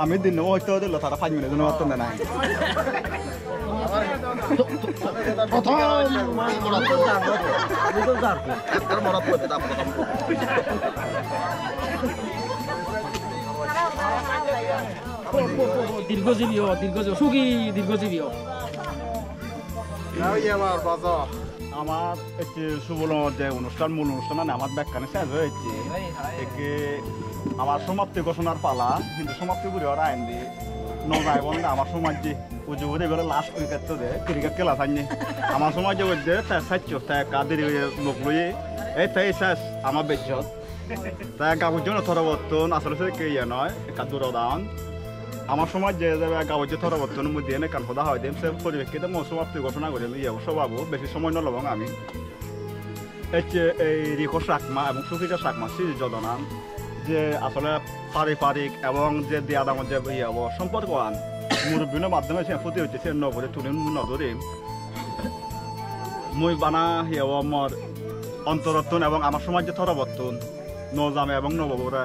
আমি দিন হয়তো দিল তারা 5 মিনিট জন্য অত না নাই দীর্ঘজীবী সুখী দীর্ঘজীবী আমার একটি সুবলঙার যে অনুষ্ঠান মূল অনুষ্ঠান আমার ব্যাখ্যানে শেষ হয়েছে একে আমার সমাপ্তি ঘোষণার পালা কিন্তু সমাপ্তি করে ওরা আইন দিয়ে নয় বন্ধে আমার সমাজ যে উজুরে এগুলো লাস্ট ক্রিকেট তো দেয় ক্রিকেট খেলা থাকনি আমার সমাজে ওই তাই সাচ্য তাই কাদের লোক লইয়ে এই তাই শেষ আমার বেচত তাই কাগজ জন্য থরবর্তন আসলে সে কে ইয়ে নয় কাদুর দান আমার সমাজ যে যাবে কাগজ থরবর্তনের মধ্যে এনে কান খোদা হয় দেন সে পরিপ্রেক্ষিতে সমাপ্তি ঘোষণা করে ইয়ে স্বভাবও বেশি সময় নলবং আমি এই রিকো সাকমা এবং সুফিকা সাকমা শ্রীযদনা যে আসলে পারিবারিক এবং যে দেয়া দামত যে ইয়ে সম্পর্ক আন মুরব্বীর মাধ্যমে সে ফুটে হচ্ছে সে নগরে তুলে নজরে মই বানা হিয়াও আমার অন্তরত্তন এবং আমার সমাজে থরবর্তন নজামে এবং নবরা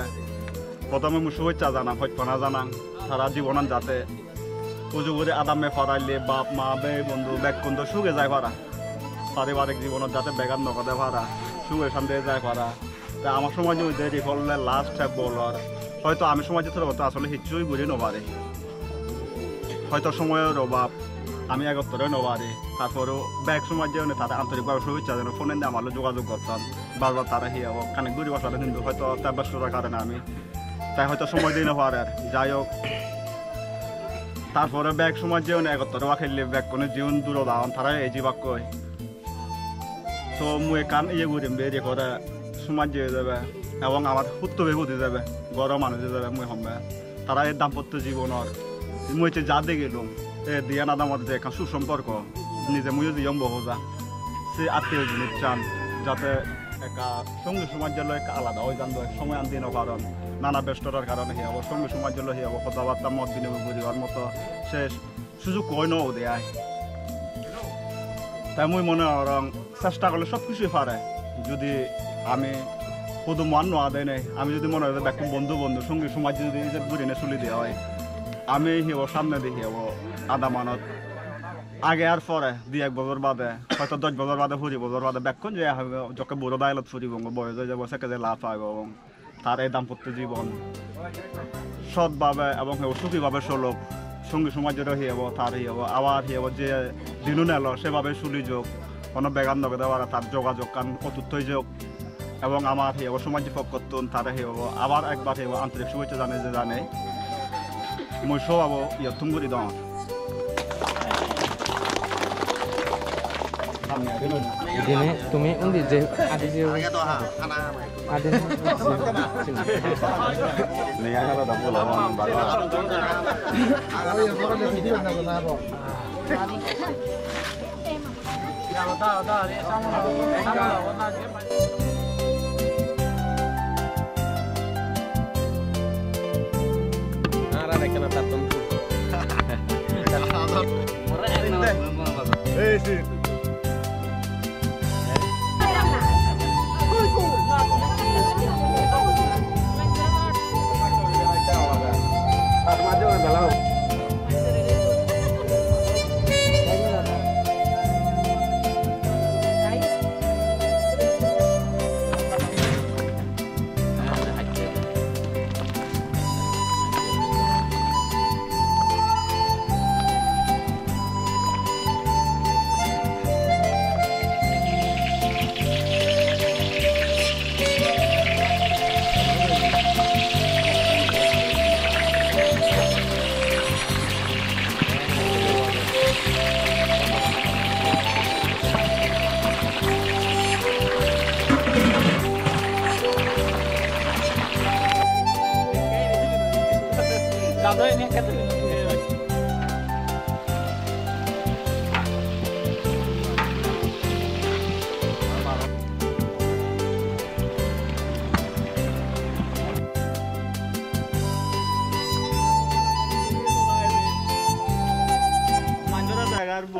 প্রথমে মুই শুভেচ্ছা জানাং হত্যনা জানাং সারা জীবনান যাতে উজু করে আদামে ফরাইলে বাপ মা বে বন্ধু ব্যাগ কিন্তু সুখে যায় পারা পারিবারিক জীবনত যাতে বেগান নগদে পারা সুখে শান্তি যায় পারা তা আমার সমাজ মধ্যে রিফলে লাস্ট স্টেপ বলার হয়তো আমি সমাজে তো আসলে হিচুই বুঝি নবারে হয়তো সময়ের অভাব আমি একত্রে নবারে তারপরেও ব্যাগ সমাজ যে তাদের আন্তরিকভাবে শুভেচ্ছা যেন ফোনে দিয়ে আমার যোগাযোগ করতাম বারবার তারা হিয়াব কানে ঘুরি বসালে কিন্তু হয়তো তার ব্যস্ততার কারণে আমি তাই হয়তো সময় দিই না পারে যাই হোক তারপরে ব্যাগ সমাজ যে একত্রে খেললে ব্যাগ কোনো জীবন দূর দাওয়ান তারা এই জীবাক কয় তো মুই কান ইয়ে ঘুরিম বেরিয়ে করে সমাজ দিয়ে যাবে এবং আমার পুত্রবে বুঝে যাবে গরম মানুষ যাবে মুই হমবে তারা এই দাম্পত্য জীবনের মুই যা দিয়ে গেলাম এ দিয়া না দামার যে একটা সুসম্পর্ক নিজে মুই যদি বহুজা সে আত্মীয় জিনিস চান যাতে একটা সঙ্গী সমাজের একটা আলাদা ওই জানতো সময় আন দিন কারণ নানা ব্যস্ততার কারণে হি হব সঙ্গী সমাজের হি হব কথাবার্তা মত বিনিময় করিবার মতো সে সুযোগ কই নও দেয় তাই মুই মনে করম চেষ্টা করলে সব কিছুই পারে যদি আমি শুধু মন নোয়া দেয় নাই আমি যদি মনে হয় ব্যাকুম বন্ধু বন্ধু সঙ্গী সমাজ যদি নিজের ঘুরিনে চলি দেওয়া হয় আমি হিব সামনে দিয়ে হব আধা মানত আগে আর পরে 2-1 বছর বাদে হয়তো 10 বছর বাদে 20 বছর বাদে ব্যাকুন যে যখন বুড়ো দায়লত ফুরিব বয়স হয়ে যাবো সেকে যে লাভ আইব এবং তার এই দাম্পত্য জীবন সৎভাবে এবং সুখীভাবে চলুক সঙ্গী সমাজেরও হিয়াব তার হিয়াব আবার হিয়াব যে দিনু নেল সেভাবে চলি যোগ কোনো বেগান নগে দেওয়ার তার যোগাযোগ কান অতুত্থ যোগ এবং আমার হিয়াব সমাজ পক্ষতুন তার হিয়াব আবার একবার হিয়াব আন্তরিক শুভেচ্ছা জানে যে জানে মই সব ইয়তুম করি দাও Ini tumi undi je adi je adi nih ya kalau dapat lawan bagus sih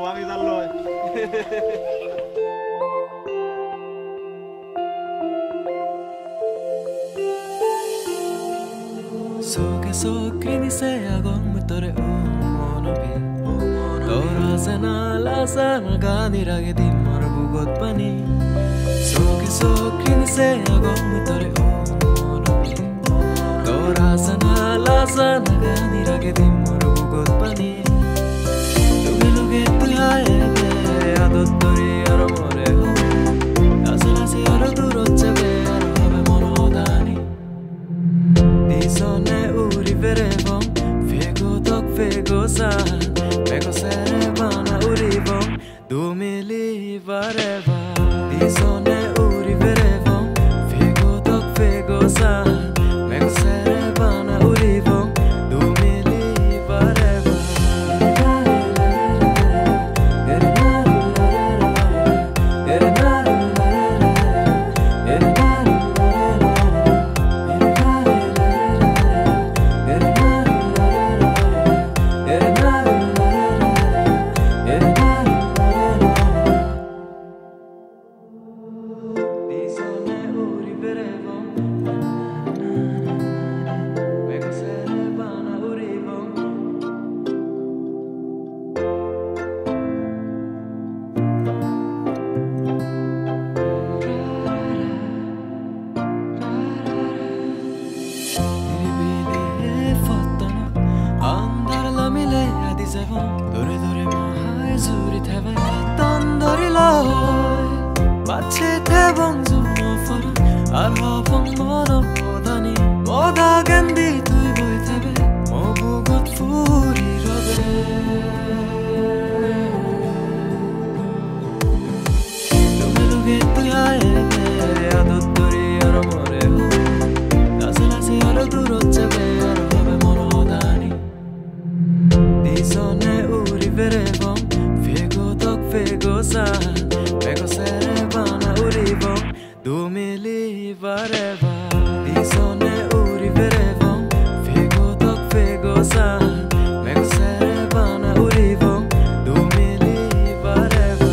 buang kita loh. 속에서 괜히 새야건 무더래 오모노비 돌아서나 라사나 가니라게 뒷머리 부것바니 속에서 괜히 새야건 무더래 오모노비 돌아서나 라사나 가니라게 뒷머리 부것바니 루게 뚜야에베 아도토리 여러모레호 나서나세 여러두로짜베 여러하베 모노다니 Disone uri verevon Fego tok fego san Fego serevana urivon Dumili vareva Disone uri verevon Fego tok fego san Fego serevana urivon Dumili 세번 노래도래 마하에 줄이 태베 던더리라 마치 태봉주 모파라 알하봉 모노보다니 모다겐디 두이보이 태베 모부got furirode lumeluge tuyaebe adottori oromoreo nasalasi arodurocebe arohabe monodani disone uriverevon fego tok fego san fego serebana urivon dumili vareva disone uriverevon fego tok fego san fego serebana urivon dumili vareva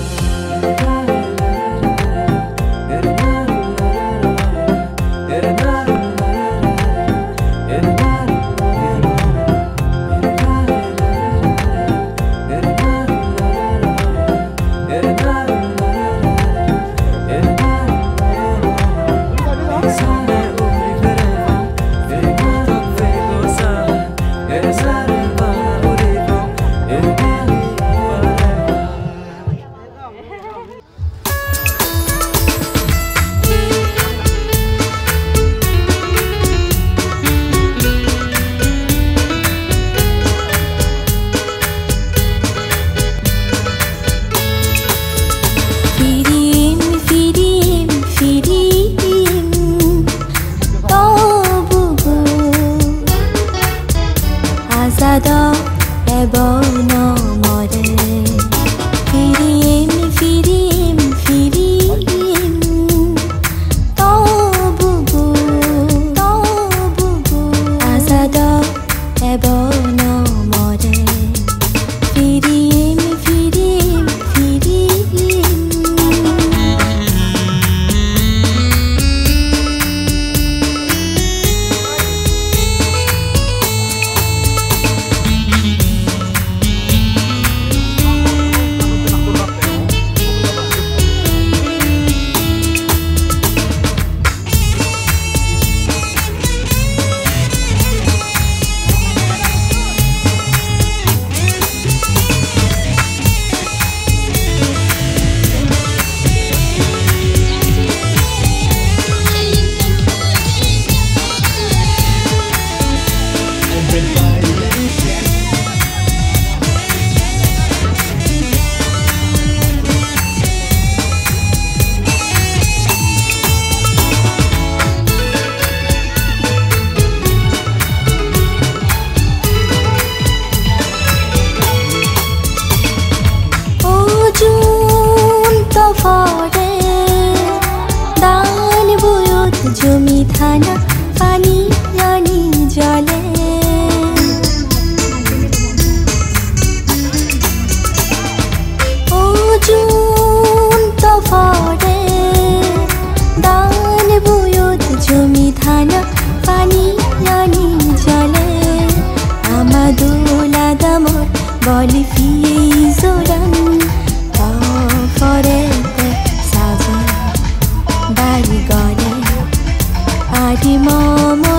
Mama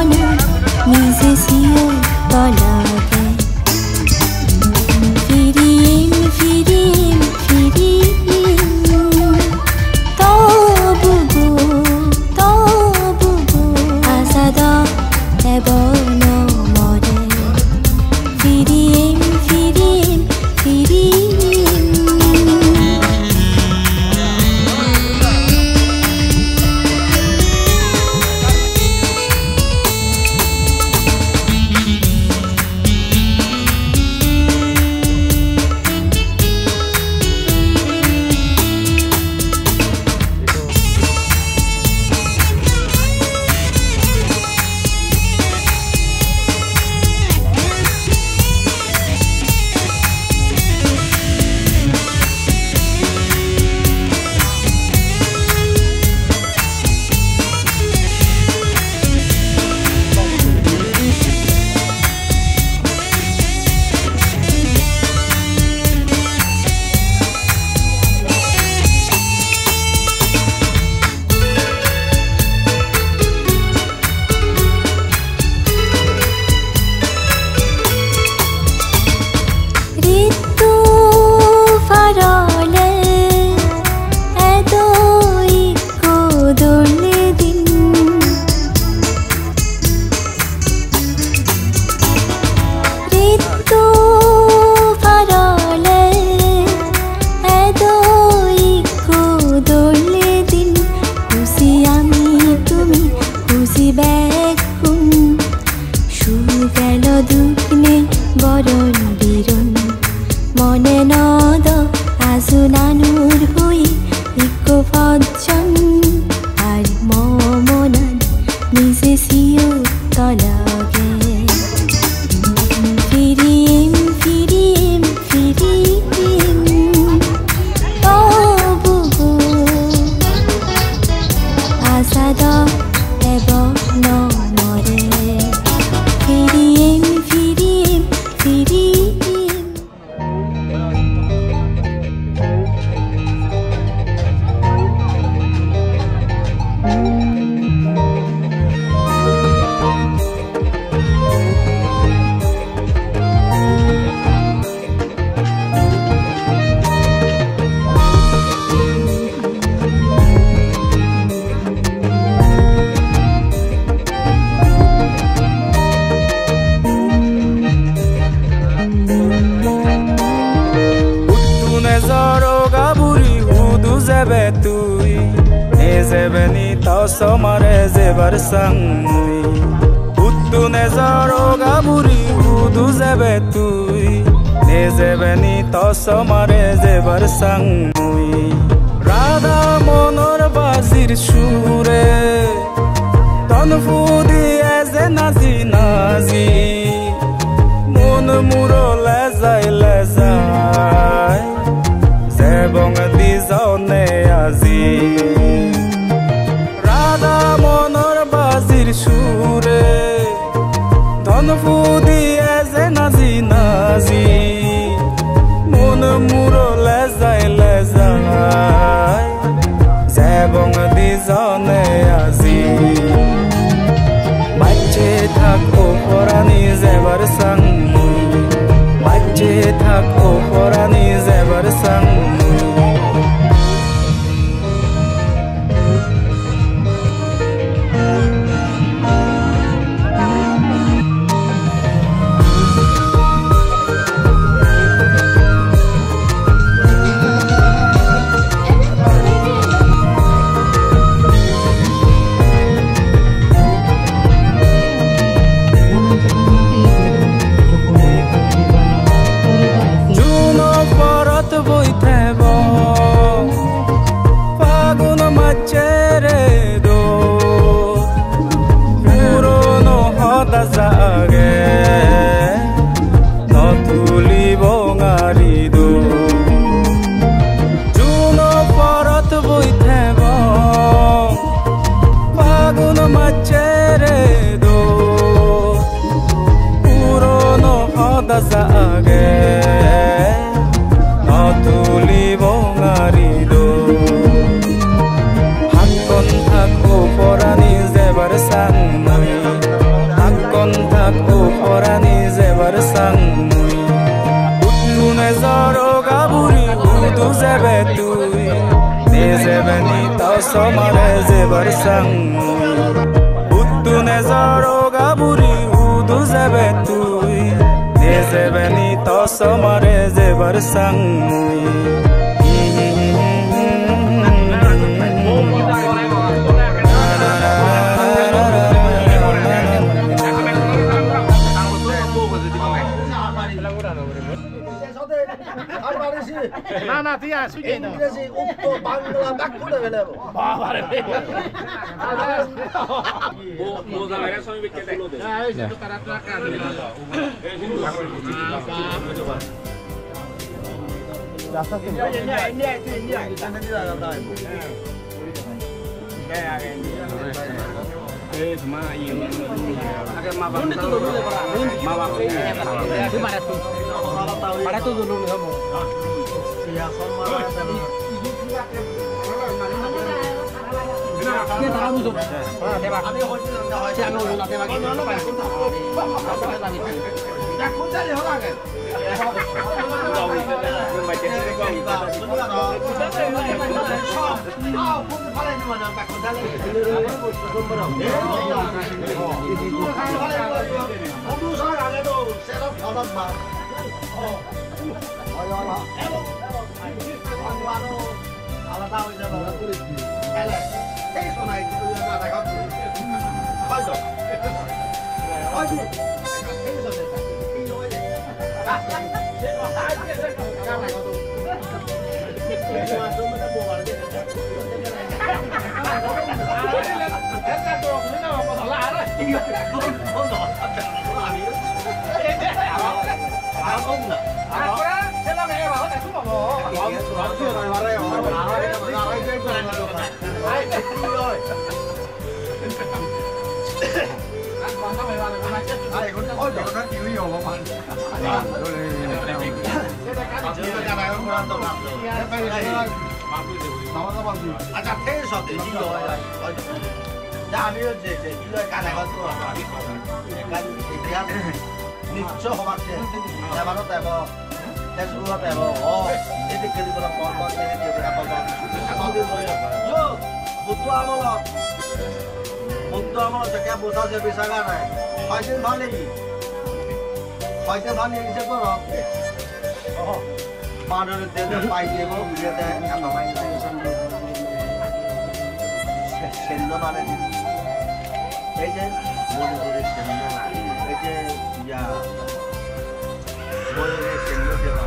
Asad এব নমরে ফিরিম ফিরিম ফিরিম Somare zebar sangui Uttu ne zaro gaburi udu zebe tui Ne zebe ni to somare zebar sangui Radha monor bazir shure Ton fudi eze nazi nazi Mon muro lezai lezai Zebong di zone azi সুরে ধন ফুদি এজে নাজি নাজি মন মুরো লেজাই লেজাই জেবং দি জনে আজি বাচ্চে থাকো পরানি জেবার সাংমুই বাচ্চে থাকো পরানি জেবার সাংমুই Somare zebar sangui Uttu ne zaro gaburi udu zebe tui Ne zebe ni to somare zebar sangui না না তুই আসুই ইংরেজি উত্তর বাংলা বাক্য দেবে না বাবা রে ও জায়গায় সবই বিকে দেয় হ্যাঁ এই তো তারা তো কাজ রাস্তা কে ইন্ডিয়া জানা দিলা দাদা eh cuma ini agak mabak mabak itu pada tuh dulu kamu ya dia tahu tuh tebak siang dulu tebak itu ya kunci dia orang kan আচ্ছা ঠিক আছে আমিও যে কানে নিশ্চয় সমাজ এবারও দেব তেজপুৰত দেব এদিক খেলিব বুদ্ধ আমল জেগা বোঝা যে বিচাৰা নাই হয়দিন ভাল নেকি হয়তো ভাল নিছে কৰক মানুহ পাই দিব বুঝিয়াতে সেন্ন মানে এই যে মণিপুরের সেন্ন এই যে ময়ূরের সেন্ন দেওয়া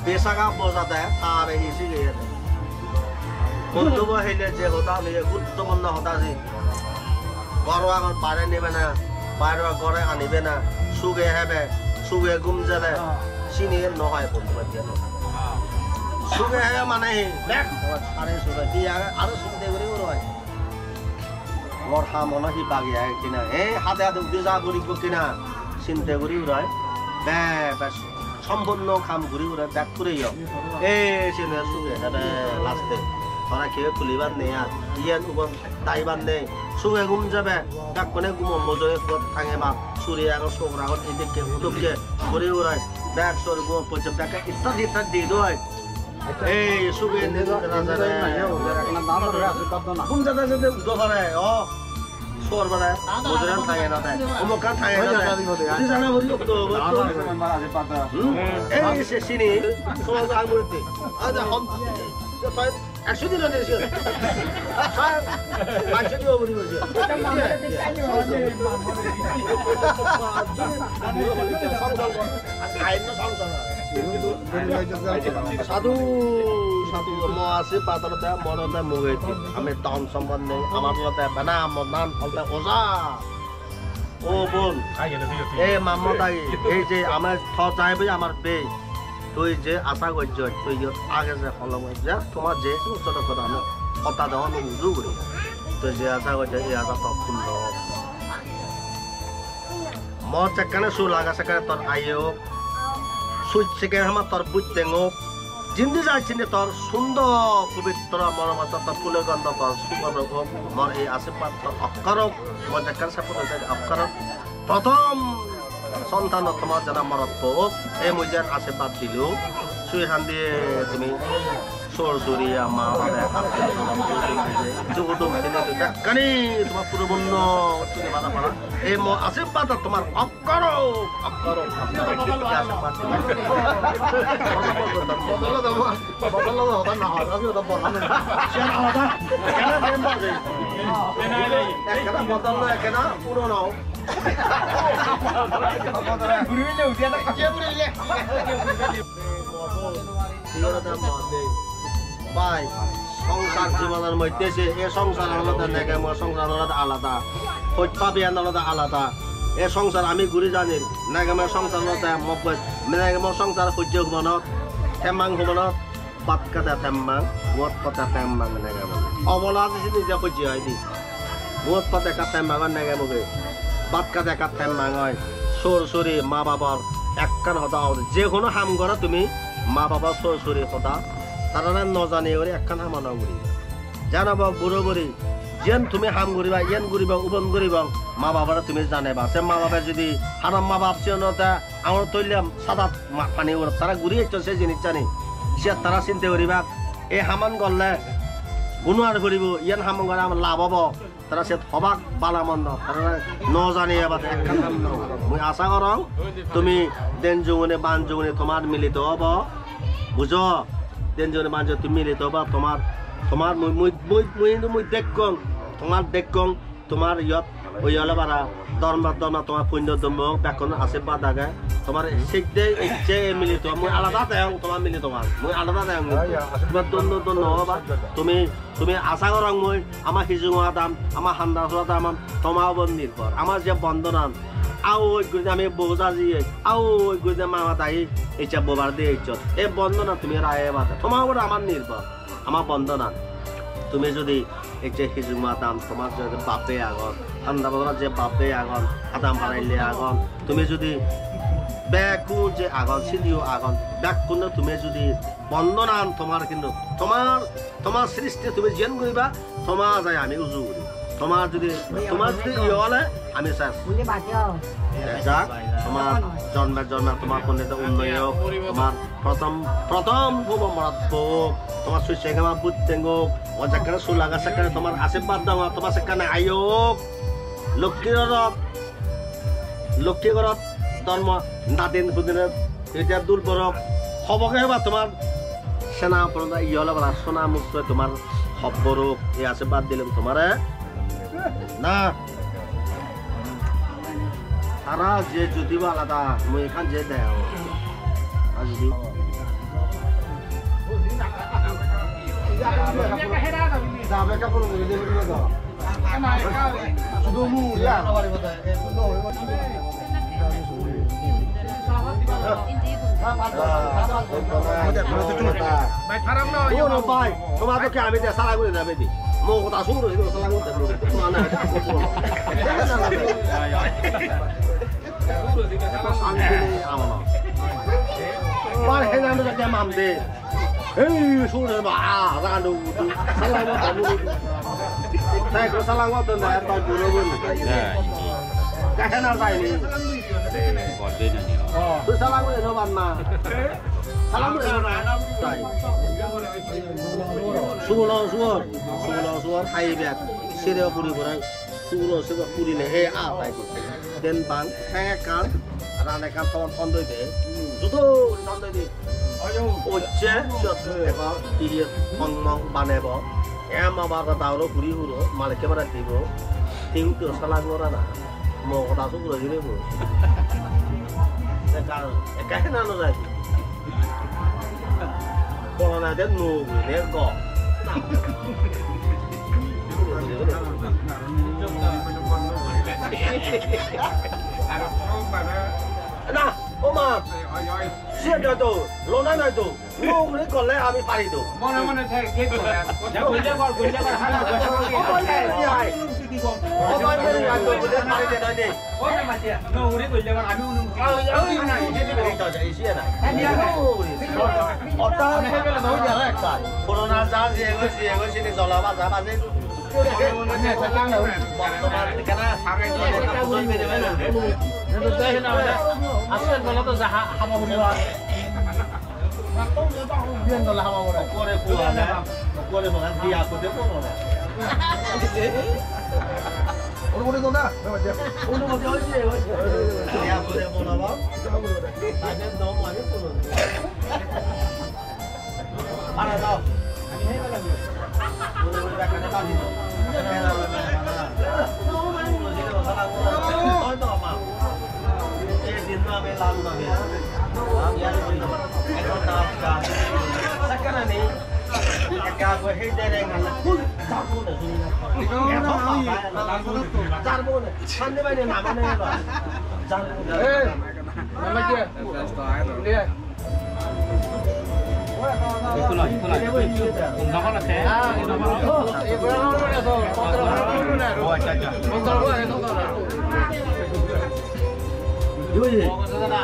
বেসাগা বজাতে তার এসে গিয়ে বন্ধুব হইলে যে কথা নিয়ে গুরুত্বপূর্ণ কথা যে ঘর আগত বাইরে নেবে না বাইরে ঘরে আনিবে না সুগে হেবে সুগে ঘুম যাবে চিনিয়ে নহয় বন্ধু দিয়ে সুগে হে মানে দেখ সারে সুগে দিয়ে আরো চিন্তা করে রয় ঘর মনে সি বাগিয়া কিনা এই হাতে হাতে উঠে যা করিব কিনা চিন্তা করি রয় বেশ সম্পূর্ণ কাম ঘুরি ঘুরে ব্যাক করে চিনে সুগে লাস্টে ওরা কেউ খুলিবার নেই আর ইয়ে তাইবার নেই সুগে ঘুম যাবে ব্যাক করে ঘুম মজুরে থাঙে মা সুরে আগত চোখর আগত এদিকে উদকে ঘুরি ঘুরায় ব্যাগ সর ঘুম পর্যন্ত ব্যাকে ইত্যাদি ইত্যাদি দোয় এই সুগে ঘুম যাতে যাতে উদো করে সোর বড় মজুরে থাঙে না দেয় অমুক থাঙে না দেয় জানা বলি এই সে চিনি সমাজ আঙুলতে আজ হম 100 দিন হয়ে গেছে স্যার 500 দিও বলি বলছে সাধু সাধু আছে পাতলতে মনতে মগেতি আমি টাউন সম্বন্ধে আমার লতে বানা মনান ফলতে ওজা ও বোন এই মামতাই এই যে আমার থ চাইবে আমার বে তুই যে আশা করছ তুই আগে যে ফলম যা তোমার যে ছোট কথা আমি কথা দেওয়া নুজু করি তুই যে আশা করছ এই আশা তো পূর্ণ মত সেখানে সু লাগা সেখানে তোর আইও সুইচ সেখানে আমার তোর বুঝতে জিন্দি যাচ্ছি তোর সুন্দর পবিত্র মনোমত তোর ফুলের গন্ধ তোর সুন্দর হোক মর এই আশীর্বাদ তোর অক্ষরক মর যেখানে সাপোর্ট অক্ষরক প্রথম সন্তান তোমার যারা মরত হোক এই মুজার আশীর্বাদ দিল সুই হান দিয়ে তুমি সোর সুরিয়া মা বাবা তোমার পুরো বন্য এই আশীর্বাদ তোমার অক্ষরক অক্ষরক পুরনো ভাই সংসার জীবনের মধ্যে এ সংসার আলাদা নেগে সংসার আলাদা আলাদা হত্যা আলাদা আলাদা এ সংসার আমি ঘুরি জানি নেগেমের সংসার নেগেমের সংসার সূর্য হুমনত থেমাং হুমনত পাত কাটা থেমাং গোট পাতা থেমাং নেগেম অবলা দিছি নিজে সূর্য হয় দি গোট পাতা একা থেমাং নেগেমকে পাত কাটা একা থেমাং হয় সোর সরি মা বাবার একখান হতা যে কোনো হাম করা তুমি মা বাবা সোর সরি হতা তারা নজানি করে একখান হামানা করি জানাবক বড় যেন তুমি হাম করিবা ইয়েন করিবা উবন করিবা মা বাবারা তুমি জানাবা সে মা বাবা যদি হারাম মা বাপ ছিল তা আমার তৈলাম সাদা পানি তারা ঘুরি একটু সে জিনিস জানি সে তারা চিন্তা করিবা এই হামান গলে গুণার করিব ইয়েন হামান গলে আমার লাভ হব তারা সে হবাক বালা মন্দ তারা ন জানি এবার মুই আশা করং তুমি দেন যৌনে বান যৌনে তোমার মিলিত হব বুঝো দেন যৌনে বান যৌনে তুমি মিলিত হব তোমার মুই দেখং তোমার ইয়ত ওই হলে বারা দর্মা তোমার পুণ্য দম্ভ ব্যাকরণ আশীর্বাদ আগে তোমার শিখতে ইচ্ছে মিলিত মুই আলাদা দেয় তোমার মিলিত মুই আলাদা দেয় তোমার দন্য হবা তুমি আশা করং মুই আমার সিজুঙা দাম আমার হান্দা চলা দাম তোমার উপর নির্ভর আমার যে বন্ধনান আও ওই গুজে আমি বোঝা দিয়ে আও ওই গুজে মামা তাই ইচ্ছা বোবার দিয়ে ইচ্ছত এই বন্ধনা তুমি রায় বাতা তোমার উপর আমার নির্ভর আমার বন্ধনান তুমি যদি এই যে হিজু মাতাম তোমার যদি বাপে আগন ঠান্ডা বদলা যে বাপে আগন আদাম বানাইলে আগন তুমি যদি ব্যাকু যে আগন সিদিও আগন ব্যাকুন তুমি যদি বন্ধনান তোমার কিন্তু তোমার সৃষ্টি তুমি যেন করিবা তোমার যায় আমি উজু করি তোমার যদি ইয়ে হলে আমি যাক তোমার জন্মে তোমার পণ্ডিত উন্নয়ন তোমার প্রথম মরাত তোমার সুইসেগামা বুদ্ধেঙ্গ যেখানে সুলাগা সেখানে তোমার আশীর্বাদ দেওয়া তোমার সেখানে আয়োগ লক্ষ্মীগড়ত ধর্ম নাদিন সুদিনের এতিয়া দুর্বরক হবকে হবা তোমার সেনা ইয়ে হলে বলা সোনা মুক্ত তোমার হব্বরূপ এই আশীর্বাদ দিলাম তোমারে না তারা যে যদি আলাদা মুই এখান যে দেয় যদি তোমাকে আমি সারা করে যাবে দি mau kota suruh itu salah gue dulu itu mana Par hena ndo ja mamde ei suruh ba randu salah gue dulu saya ko salah gue tuh ndak tahu dulu pun ka hena sai ni tu salah gue no banna salah gue no sai suor hai biak sire puri borai suor puri ne he a tai den ban he kan rane kan ton doi de judo non doi di oche jot eba tiri mong banebo ema ba ta dauro puri huro male ke bara dibo ting to salang ora na mo ta su ro dire bo ka na no dai corona den no ne ko nah, Oma, siap dah tu, lona dah tu, lu ni kalau le kami pari tu. Mana saya gitu ya, gunja kor, hala. Apa ini ay? Apa ini ay? Tu gunja pari je dah ni. Oh macam ya, no uri gunja kor, kami unung. Ini berita jadi isi na. Otak ni kalau tahu jarak kan. Corona jangan siapa sini solat apa sih? Asal kalau tu sah hama buat. Biar kalau hama buat. Kore bukan dia aku tu pun. Orang tu dah. Orang macam ni. Dia aku tu pun apa? Ada dua mana pun. Mana tahu?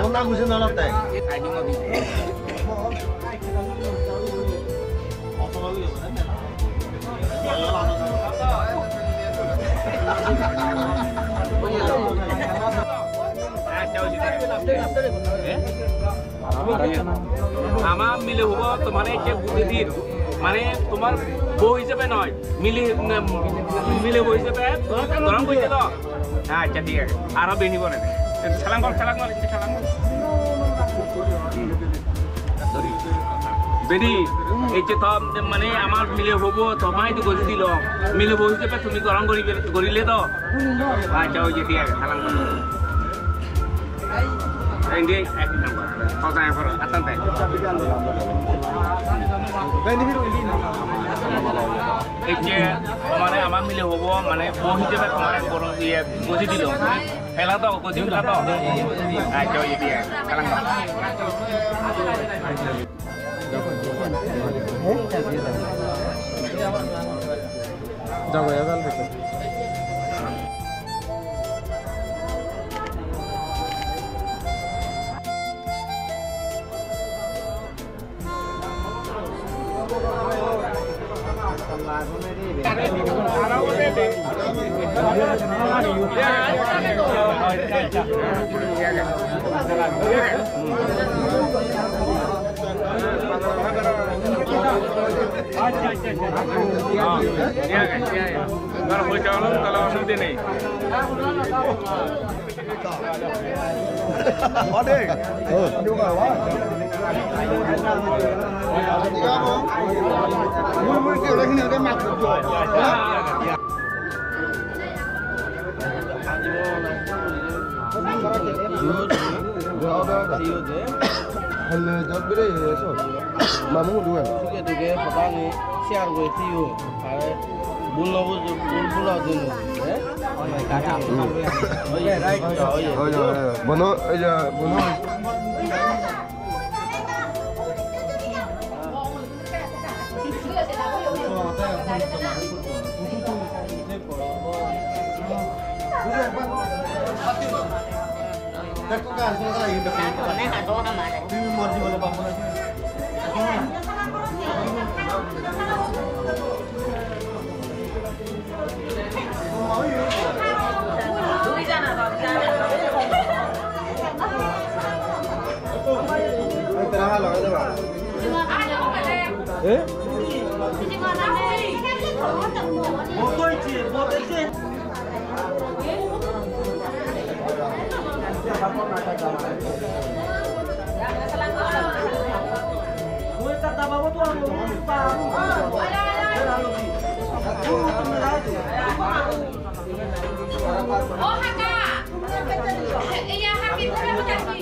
Kona gusto na lang tayo. আমার মিলে হবো তোমার বুদ্ধির মানে তোমার বউ হিসেবে নয় মিলে বউ হিসেবে গরম বুঝতে তো আচ্ছা ঠিক আছে আরো বেনি বলে ছালাং বেনি এই যে মানে আমার মিলে হবো তোমায় তো গজি দিল মিলে বউ হিসেবে তুমি গরম করিলে তো আচ্ছা ওই যে ঠিক আছে ছালাং ini ek number. Kau tanya apa? Atan teh. Ekje, mana amam milih hobo, mana bohi jeba kemarin korang dia gosi di dong. Hela tau, gosi hela tau. Ayo ini dia, kalang tau. Jago ya kan betul. Kalau nanti nih. Oh, Haka. Iya, Hakim sudah berjanji.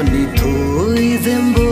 ni thui zembo